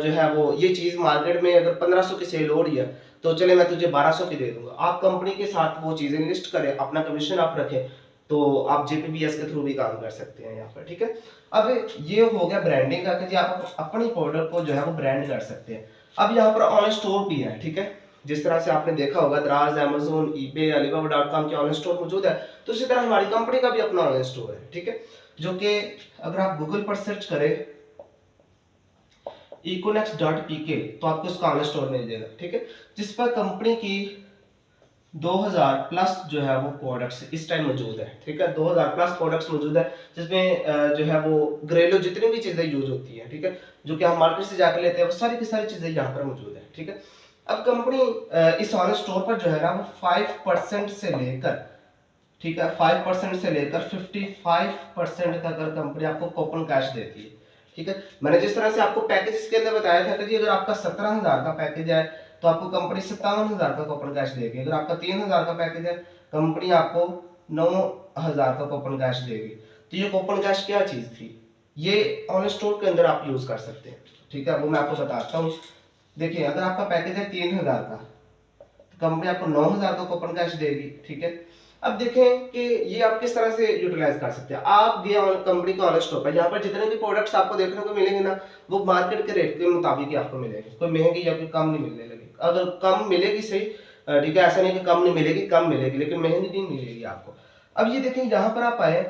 जो है वो ये चीज मार्केट में अगर 1500 की सेल हो रही है तो चले मैं तुझे 1200 की दे दूंगा, आप कंपनी के साथ वो चीजें लिस्ट करें, अपना कमीशन आप रखें, तो आप जेपीबीएस के थ्रू भी काम कर सकते हैं यहाँ पर, ठीक है। अब ये हो गया ब्रांडिंग का कि जी आप अपनी प्रोडक्ट को जो है वो ब्रांड कर सकते हैं। अब यहाँ पर ऑनलाइन स्टोर भी है, ठीक है, जिस तरह से आपने देखा होगा दराज, अमेज़न, ईबे, alibaba.com के ऑनलाइन स्टोर मौजूद है, तो इसी तरह हमारी कंपनी का भी अपना ऑनलाइन स्टोर है, ठीक है, जो कि अगर आप गूगल पर सर्च करें econex.pk तो आपको इसका ऑनलाइन स्टोर मिल जाएगा, ठीक है, जिस पर कंपनी की 2000 प्लस जो है वो प्रोडक्ट्स इस टाइम मौजूद है, ठीक है, 2000 प्लस प्रोडक्ट्स मौजूद है, जिसमें जो है वो घरेलू जितनी भी चीजें यूज होती है, ठीक है, जो कि हम मार्केट से जाकर लेते हैं, वो सारी की सारी चीजें यहाँ पर मौजूद है, ठीक है। अब कंपनी इस ऑनलाइन स्टोर पर जो है ना वो 5% से लेकर, ठीक है, 5% से लेकर 55% तक कंपनी आपको कूपन कैश देती है, ठीक है। मैंने जिस तरह से आपको पैकेज के अंदर बताया था कि जी अगर आपका 17,000 का पैकेज है तो आपको कंपनी 57,000 का कूपन कैश देगी, अगर आपका 3,000 का पैकेज है कंपनी आपको 9,000 का कूपन कैश देगी। तो ये कूपन कैश क्या चीज थी, ये ऑनलाइन स्टोर के अंदर आप यूज कर सकते हैं, ठीक है, वो मैं आपको बताता हूँ। देखिए अगर आपका पैकेज है 3,000 का तो कंपनी आपको 9,000 का कूपन कैश देगी, ठीक है। अब देखें कि ये आप किस तरह से यूटिलाइज कर सकते हैं। आप गए कंपनी के ऑनलाइन स्टोर पर, यहाँ पर जितने भी प्रोडक्ट्स आपको देखने को मिलेंगे ना वो मार्केट के रेट के मुताबिक ही आपको मिलेंगे, कोई महंगी या कोई कम नहीं मिलने लगी, अगर कम मिलेगी सही, ठीक है, ऐसा नहीं कि कम नहीं मिलेगी, कम मिलेगी लेकिन महंगी नहीं मिलेगी आपको। अब ये देखें यहाँ पर आप आए,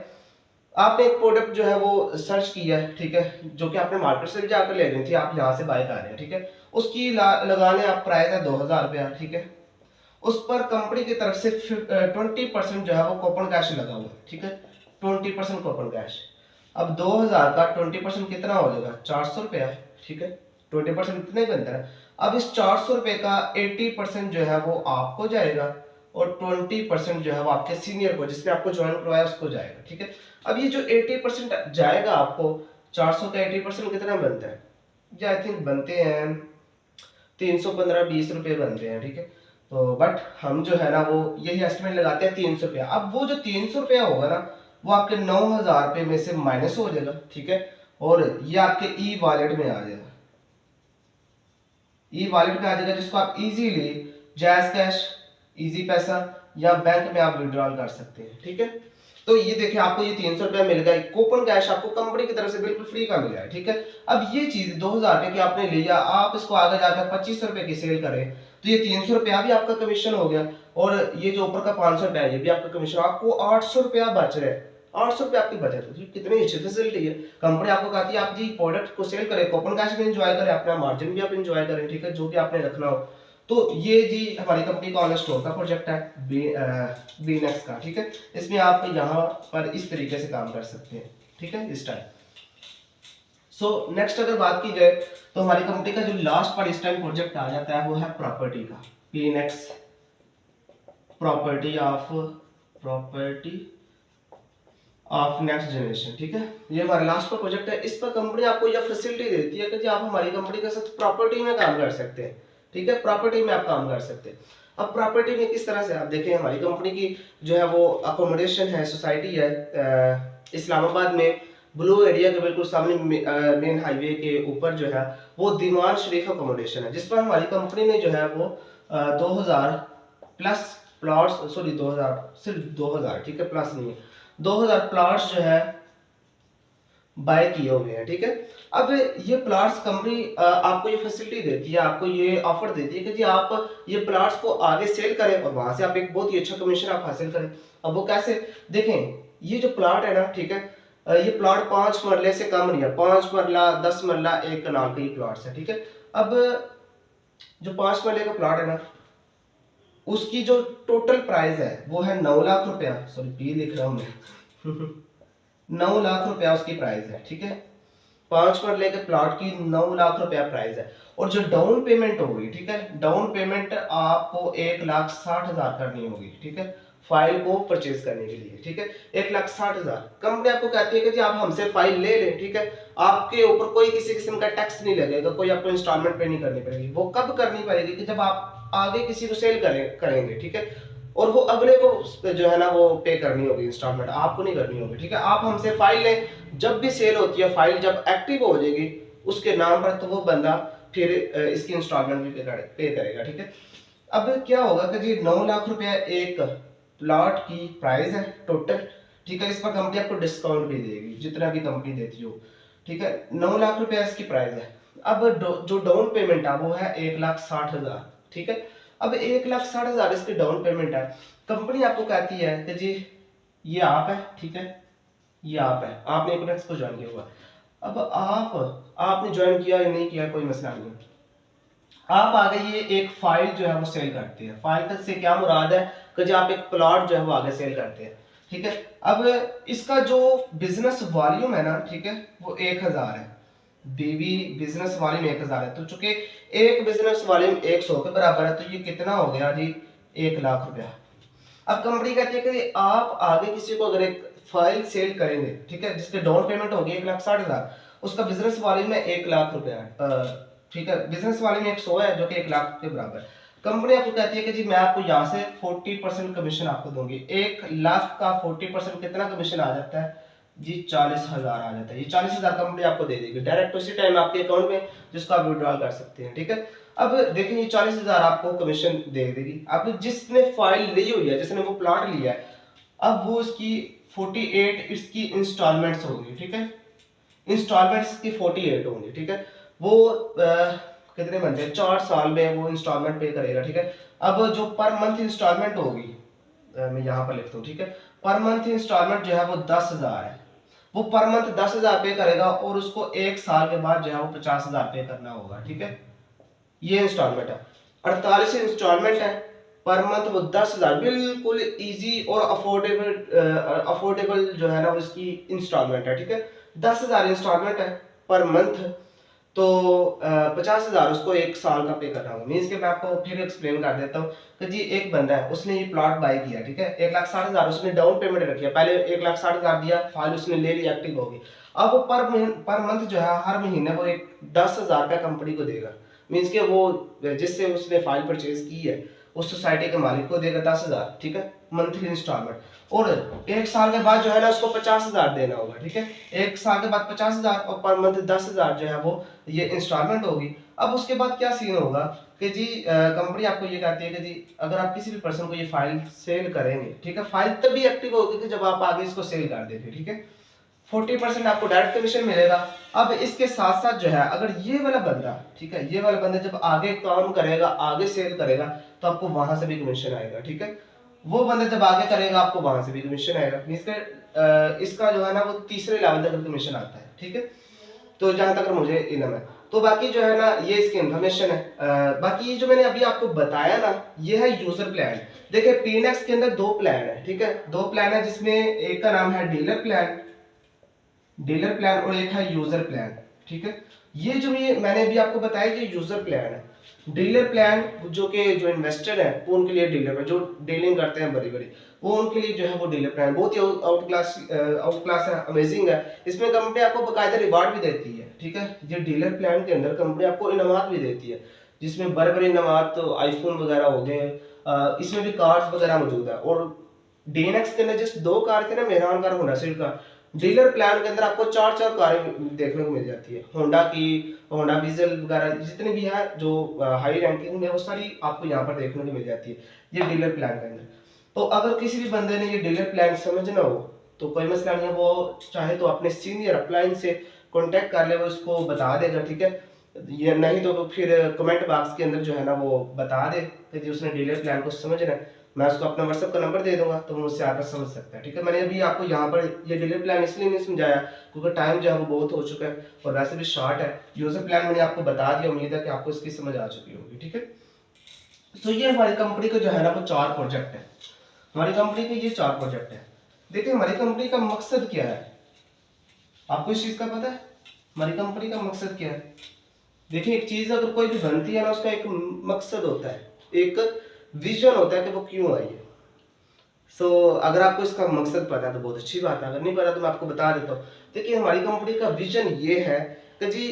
आपने एक प्रोडक्ट जो है वो सर्च किया है, ठीक है, जो कि आपने मार्केट से भी जाकर ले रही थी, आप यहाँ से बाय कर रहे हैं, ठीक है, उसकी लगाने आप प्राइस है 2,000 रुपया, ठीक है, उस पर कंपनी की तरफ से 20% जो है वो कूपन कैश लगा हुआ है, ठीक है, 20% कूपन कैश। अब 2,000 का 20% कितना हो जाएगा, 400 रुपया, ठीक है, 20% कितने बनता है। अब इस 400 रुपए का 80% जो है वो आपको जाएगा और 20% जो है वो आपके सीनियर को, जिसने आपको ज्वाइन करवाया उसको जाएगा, ठीक है। अब ये जो 80% जाएगा आपको, 400 का 80% कितना बनता है, ये आई थिंक बनते हैं 315-20 रुपए बनते हैं, ठीक है। तो बट हम जो है ना वो यही एस्टिमेट लगाते हैं 300 रुपया। अब वो जो 300 रुपया होगा ना वो आपके 9,000 रुपये में से माइनस हो जाएगा, ठीक है, और ये आपके ई वॉलेट में आ जाएगा, ई वॉलेट में आ जाएगा, जिसको आप इजीली जैज कैश, इजी पैसा या बैंक में आप विड्रॉल कर सकते हैं, ठीक है। तो ये देखिए आपको ये 300 रुपया मिल गया, कूपन कैश आपको कंपनी की तरफ से बिल्कुल फ्री का मिला है, ठीक है। अब ये चीज 2,000 रुपए की आपने लिया, आप इसको आगे जाकर 25 रुपए की सेल करें तो ये 300 रुपया भी आपका कमीशन हो गया, और ये जो ऊपर का 500 रुपया है ये भी आपका कमीशन, आपको 800 रुपया बच रहे हैं, 800 रुपया आपकी बचत है। कितनी अच्छी फैसिलिटी है, कंपनी आपको कहती है आप जी प्रोडक्ट को सेल करें, कूपन कैश भी एंजॉय करें, अपना मार्जिन भी आप एंजॉय करें, ठीक है, जो भी आपने रखना हो। तो ये जी हमारी कंपनी का ऑनलाइन स्टोर का प्रोजेक्ट है बीनेक्स का, ठीक है, इसमें आप यहाँ पर इस तरीके से काम कर सकते हैं, ठीक है, इस टाइम। सो नेक्स्ट अगर बात की जाए तो हमारी कंपनी का जो लास्ट पर इस टाइम प्रोजेक्ट आ जाता है वो है प्रॉपर्टी का, बीनेक्स प्रॉपर्टी ऑफ नेक्स्ट जनरेशन, ठीक है, ये हमारा लास्ट पर प्रोजेक्ट है। इस पर कंपनी आपको यह फैसिलिटी देती है कि जी आप हमारी कंपनी के साथ प्रॉपर्टी में काम कर सकते हैं, ठीक है, प्रॉपर्टी में आप काम कर सकते हैं। अब प्रॉपर्टी में किस तरह से, आप देखें हमारी कंपनी की जो है वो अकोमोडेशन है, सोसाइटी है इस्लामाबाद में, ब्लू एरिया के बिल्कुल सामने मेन हाईवे के ऊपर जो है वो दीवान शरीफ अकोमोडेशन है, जिस पर हमारी कंपनी ने जो है वो 2,000 प्लस प्लॉट्स, सॉरी 2,000 सिर्फ 2,000, ठीक है, प्लस नहीं है, 2,000 प्लॉट्स जो है बाय किए हुए हैं, ठीक है। अब ये प्लॉट्स कंपनी आपको ये फैसिलिटी देती है, आपको ये ऑफर देती है कि जी आप ये प्लॉट्स को आगे सेल करें और वहां से आप एक बहुत ही अच्छा कमीशन आप हासिल करें। अब वो कैसे, देखें ये जो प्लॉट है ना, ठीक है, ये प्लॉट 5 मरले से कम नहीं है, 5 मरला 10 मरला 1 कनाल के ये प्लॉट्स है, ठीक है। अब जो 5 मरले का प्लॉट है ना उसकी जो टोटल प्राइस है वो है 9 लाख रुपया, सॉरी पी लिख रहा हूं मैं 9 लाख रुपया उसकी प्राइस है, ठीक है। 5 मरले के प्लॉट की 9 लाख रुपया प्राइस है, और जो डाउन पेमेंट होगी, ठीक है, डाउन पेमेंट आपको 1,60,000 करनी होगी, ठीक है, फाइल को परचेज करने के लिए, ठीक है, 1,60,000। कंपनी आपको कहती है कि जी आप हमसे फाइल ले लें, ठीक है, आपके ऊपर कोई किसी किस्म का टैक्स नहीं लगेगा, कोई आपको इंस्टॉलमेंट पे नहीं करनी पड़ेगी। वो कब करनी पड़ेगी कि जब आप आगे किसी को सेल करेंगे, ठीक है, और वो अगले को जो है ना वो पे करनी होगी इंस्टॉलमेंट, आपको नहीं करनी होगी, ठीक है। आप हमसे फाइल लें, जब भी सेल होती है फाइल जब एक्टिव हो जाएगी उसके नाम पर, तो वो बंदा फिर इसकी इंस्टॉलमेंट भी पे करेगा, ठीक है। अब क्या होगा कि जी 9 लाख रुपया एक प्लॉट की प्राइस है टोटल, ठीक है, इस पर कंपनी आपको डिस्काउंट भी देगी जितना भी कंपनी देती हो, ठीक है, 9 लाख रुपया इसकी प्राइस है। अब जो डाउन पेमेंट है वो है 1,60,000, ठीक है। अब 1,60,000 इसकी डाउन पेमेंट है। कंपनी आपको कहती है कि जी ये आप है, ठीक है, ये आप है, आपने इकोनॉमिक्स को ज्वाइन किया हुआ। अब आपने ज्वाइन किया या नहीं किया कोई मसला नहीं, आप आगे ये एक फाइल जो है वो सेल करते हैं। फाइल से क्या मुराद है कि जो आप एक प्लॉट जो है वो आगे सेल करते हैं, ठीक है। अब इसका जो बिजनेस वॉल्यूम है ना, ठीक है, वो 1,000 है, बीवी बिजनेस वॉल्यूम 1,000 है, तो चूंकि एक बिजनेस वॉल्यूम 100 के बराबर है, तो ये कितना हो गया जी 1 लाख रुपया। अब कंपनी कहती है कि आप आगे किसी को अगर एक फाइल सेल करेंगे, ठीक है, जिसके डाउन पेमेंट होगी 1,60,000, उसका बिजनेस वॉल्यूम में 1 लाख रुपया है, ठीक है, बिजनेस वॉल्यूम 100 है जो कि 1 लाख के बराबर। कंपनी आपको कहती है कि जी मैं आपको यहाँ से 40% कमीशन आपको दूंगी। 1 लाख का 40% कितना कमीशन आ जाता है जी 40,000 आ जाता है। ये 40,000 कंपनी आपको दे देगी डायरेक्ट उसी टाइम आपके अकाउंट में, जिसको आप विड्रॉल कर सकते हैं, ठीक है। अब देखिए ये 40,000 आपको कमीशन दे देगी। अब जिसने फाइल ली हुई है, जिसने वो प्लॉट लिया है, अब वो इसकी 48 इसकी इंस्टॉलमेंट्स होंगी, ठीक है, इंस्टॉलमेंट्स की 48 होंगी, ठीक है। वो कितने बनते हैं 4 साल में वो इंस्टॉलमेंट पे करेगा, ठीक है। अब जो पर मंथ इंस्टॉलमेंट होगी, मैं यहाँ पर लिखता हूँ, ठीक है, पर मंथ इंस्टॉलमेंट जो है वो 10,000 है। वो पर मंथ 10,000 पे करेगा और उसको 1 साल के बाद जो है वो 50,000 पे करना होगा, ठीक है। ये इंस्टॉलमेंट है, 48 इंस्टॉलमेंट है, पर मंथ वो 10,000, बिल्कुल इजी और अफोर्डेबल जो है ना उसकी इंस्टॉलमेंट है, ठीक है। 10,000 इंस्टॉलमेंट है पर मंथ, तो 50,000 उसको 1 साल का पे करना होगा। मीन्स के मैं आपको फिर एक्सप्लेन कर देता हूँ कि जी एक बंदा है, उसने ये प्लॉट बाय किया, ठीक है, 1,60,000 उसने डाउन पेमेंट रखी है, पहले 1,60,000 दिया, फाइल उसने ले ली, एक्टिव होगी। अब वो पर मंथ जो है हर महीने वो एक 10,000 रुपया कंपनी को देगा। मीन्स के वो जिससे उसने फाइल परचेज की है उस सोसाइटी के मालिक को देगा 10,000, ठीक है, मंथली इंस्टॉलमेंट। और 1 साल के बाद जो है ना उसको 50,000 देना होगा, ठीक है, 1 साल के बाद 50,000 और पर मंथ 10,000 जो है वो ये इंस्टॉलमेंट होगी। अब उसके बाद क्या सीन होगा कि जी कंपनी आपको ये कहती है कि जी अगर आप किसी भी पर्सन को ये फाइल सेल करेंगे, ठीक है, फाइल तभी एक्टिव होगी कि जब आप आगे इसको सेल कर देंगे, ठीक है, 40% आपको डायरेक्ट कमीशन मिलेगा। अब इसके साथ साथ जो है अगर ये वाला बंदा, ठीक है, ये वाला बंदा जब आगे काम करेगा, आगे सेल करेगा, तो आपको वहां से भी कमीशन आएगा, ठीक है। वो बंदा जब आगे करेगा आपको वहां से भी कमीशन आएगा। इसका जो है ना वो तीसरे लेवल तक कमीशन आता है, ठीक है। तो जहां तक मुझे इल्म है, तो बाकी जो है ना ये इसकी इन्फॉर्मेशन है। बाकी ये जो मैंने अभी आपको बताया ना ये है यूजर प्लान। देखिए पीएनएक्स के अंदर 2 प्लान है, ठीक है, 2 प्लान है, जिसमें एक का नाम है डीलर प्लान, और एक है यूजर प्लान, ठीक है। ये जो ये मैंने अभी आपको बताया कि यूजर प्लान है। डीलर प्लान जो कि जो इन्वेस्टर है वो उनके लिए डीलर प्लान, जो डीलिंग करते हैं बड़ी बड़ी, वो उनके लिए जो है वो डीलर प्लान बहुत ही आउट क्लास है, अमेजिंग है। इसमें कंपनी आपको बकायदा रिवार्ड भी देती है, ठीक है। ये डीलर प्लान के अंदर कंपनी आपको इनामात भी देती है, जिसमें बड़े बड़े इनामात तो आईफोन वगैरह हो गए, इसमें भी कार्ड्स वगैरह मौजूद है। और डीएनएक्स के अंदर जस्ट 2 कार थे ना, मेहरान कार, होंडा सिटी का। डीलर प्लान के अंदर आपको 4 कारें देखने को मिल जाती है, होंडा डीजल वगैरह जितनी भी है जो हाई रैंकिंग में, वो सारी आपको यहाँ पर देखने को मिल जाती है ये डीलर प्लान के अंदर। तो अगर किसी भी बंदे ने ये डीलर प्लान समझना हो तो कोई मसला नहीं है, वो चाहे तो अपने सीनियर अपलाइन से कांटेक्ट कर ले, वो उसको बता देगा, ठीक है। ये नहीं तो फिर कमेंट बॉक्स के अंदर जो है ना वो बता दे कि जी उसने डीलर प्लान को समझना है, मैं उसको अपना व्हाट्सएप का नंबर दे दूंगा तो वो मुझसे आकर समझ सकता है, ठीक है। मैंने अभी आपको यहाँ पर ये डीलर प्लान इसलिए नहीं समझाया क्योंकि टाइम जो है वो बहुत हो चुका है और वैसे भी शॉर्ट है। यूजर प्लान मैंने आपको बता दिया, उम्मीद है कि आपको इसकी समझ आ चुकी होगी, ठीक है। तो ये हमारी कंपनी का जो है ना वो 4 प्रोजेक्ट है, हमारी कंपनी के ये 4 प्रोजेक्ट है। देखिए हमारी कंपनी का मकसद क्या है, आपको इस चीज का पता है? हमारी कंपनी का मकसद क्या है? देखिए, एक चीज अगर कोई भी बनती है ना, उसका एक मकसद होता है, एक विजन होता है कि वो क्यों आई है। अगर आपको इसका मकसद पता है तो बहुत अच्छी बात है, अगर नहीं पता तो मैं आपको बता देता हूँ। देखिए, हमारी कंपनी का विजन ये है कि जी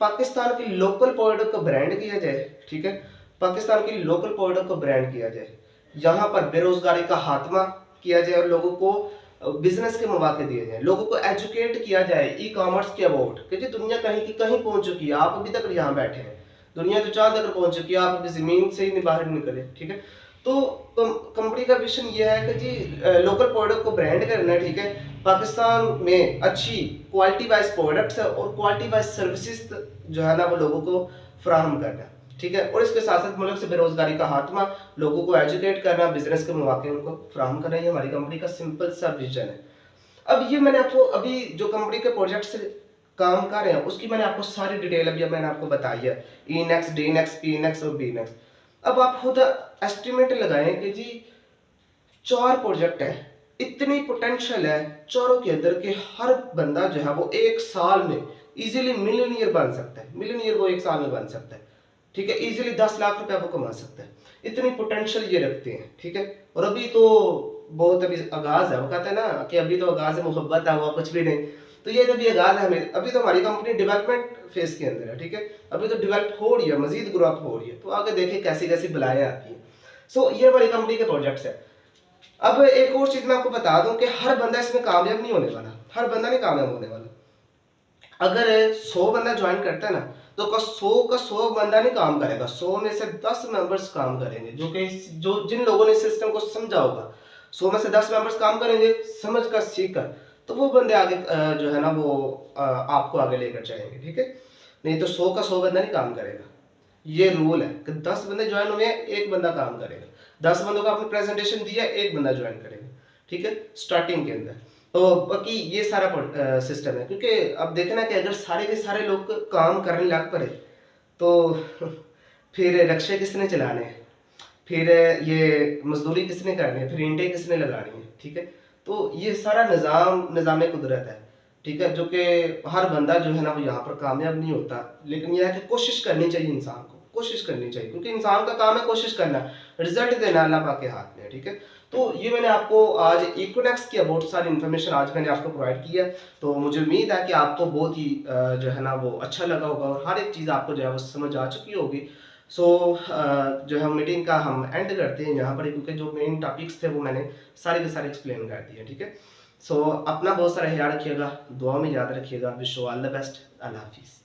पाकिस्तान की लोकल प्रोडक्ट को ब्रांड किया जाए, ठीक है, पाकिस्तान की लोकल प्रोडक्ट को ब्रांड किया जाए, यहाँ पर बेरोजगारी का खात्मा किया जाए और लोगों को बिजनेस के मौके दिए जाए, लोगों को एजुकेट किया जाए ई कॉमर्स के अबाउट, क्योंकि दुनिया कहीं की कहीं पहुंच चुकी है, आप अभी तक यहाँ बैठे हैं, दुनिया तो चांद तक पहुंच चुकी है, आप अभी जमीन से ही बाहर निकले, ठीक है। तो कंपनी का विजन ये है कि जी लोकल प्रोडक्ट को ब्रांड करना है, ठीक है, पाकिस्तान में अच्छी क्वालिटी वाइज प्रोडक्ट्स और क्वालिटी वाइज सर्विसेज जो है ना वो लोगों को फराहम करना है, ठीक है, और इसके साथ साथ मुल्क से बेरोजगारी का खात्मा, लोगों को एजुकेट करना, बिजनेस के मौके उनको फराहम करना, ये हमारी कंपनी का सिंपल सा विजन है। अब ये मैंने आपको अभी जो कंपनी के प्रोजेक्ट से काम कर रहे हैं उसकी मैंने आपको सारी डिटेल अभी मैंने आपको बताई है, E nex, D nex, P nex और बी नेक्स। अब आप खुद एस्टिमेट लगाएं कि जी 4 प्रोजेक्ट है, इतनी पोटेंशियल है चारों के अंदर के हर बंदा जो है वो एक साल में इजीली मिलियनियर बन सकता है, मिलियनियर वो एक साल में बन सकता है, ठीक है, इजीली 10 लाख रुपया वो कमा सकता है, इतनी पोटेंशियल ये रखते हैं, ठीक है। और अभी तो बहुत अभी आगाज है, वो कहते हैं ना कि अभी तो आगाज है, मोहब्बत है, वो कुछ भी नहीं, तो ये अभी आगाज है, हमें अभी तो हमारी कंपनी डेवलपमेंट फेज के अंदर है, ठीक है, अभी तो डेवलप हो रही है, मजीद ग्रोथ हो रही है, तो आगे देखिए कैसी कैसी बलाएं आती हैं। ये हमारी कंपनी के प्रोजेक्ट्स है। अब एक और चीज मैं आपको बता दूं कि हर बंदा इसमें कामयाब नहीं होने वाला, हर बंदा नहीं कामयाब होने वाला। अगर 100 बंदा ज्वाइन करता है ना, तो 100 बंदा नहीं काम करेगा, 100 में से 10 मेंबर्स काम करेंगे, जो जिन लोगों ने सिस्टम को समझा होगा, 100 में से 10 मेंबर्स काम करेंगे समझ कर, सीख कर, तो वो बंदे आगे जो है ना वो आपको आगे लेकर जाएंगे, ठीक है। नहीं तो 100 बंदा नहीं काम करेगा, ये रूल है कि 10 बंदे ज्वाइन हुए हैं, एक बंदा काम करेगा, 10 बंदों को आपने प्रेजेंटेशन दिया, एक बंदा ज्वाइन करेगा, ठीक है, स्टार्टिंग के अंदर। तो बाकी ये सारा सिस्टम है, क्योंकि अब देखना कि अगर सारे के सारे लोग काम करने लग पड़े तो फिर रक्शे किसने चलाने हैं, फिर ये मजदूरी किसने करनी है, फिर ईंटें किसने लगानी है, ठीक है। तो ये सारा निज़ाम कुदरत है, ठीक है, जो कि हर बंदा जो है ना वो यहाँ पर कामयाब नहीं होता, लेकिन यह है कि कोशिश करनी चाहिए, इंसान को कोशिश करनी चाहिए, क्योंकि इंसान का काम है कोशिश करना, रिजल्ट देना अल्लाह पाक के हाथ में है, ठीक है। तो ये मैंने आपको आज इक्विनेक्स की बहुत सारी इन्फॉर्मेशन आज मैंने आपको प्रोवाइड की है, तो मुझे उम्मीद है कि आपको बहुत ही जो है ना वो अच्छा लगा होगा और हर एक चीज़ आपको जो है वो समझ आ चुकी होगी। जो है मीटिंग का हम एंड करते हैं यहाँ पर, क्योंकि जो मेन टॉपिक्स थे वो मैंने सारे के सारे एक्सप्लेन कर दिए, ठीक है। अपना बहुत सारा ख्याल रखिएगा, दुआ में याद रखिएगा, wish you all the best, अल्लाह हाफिज़।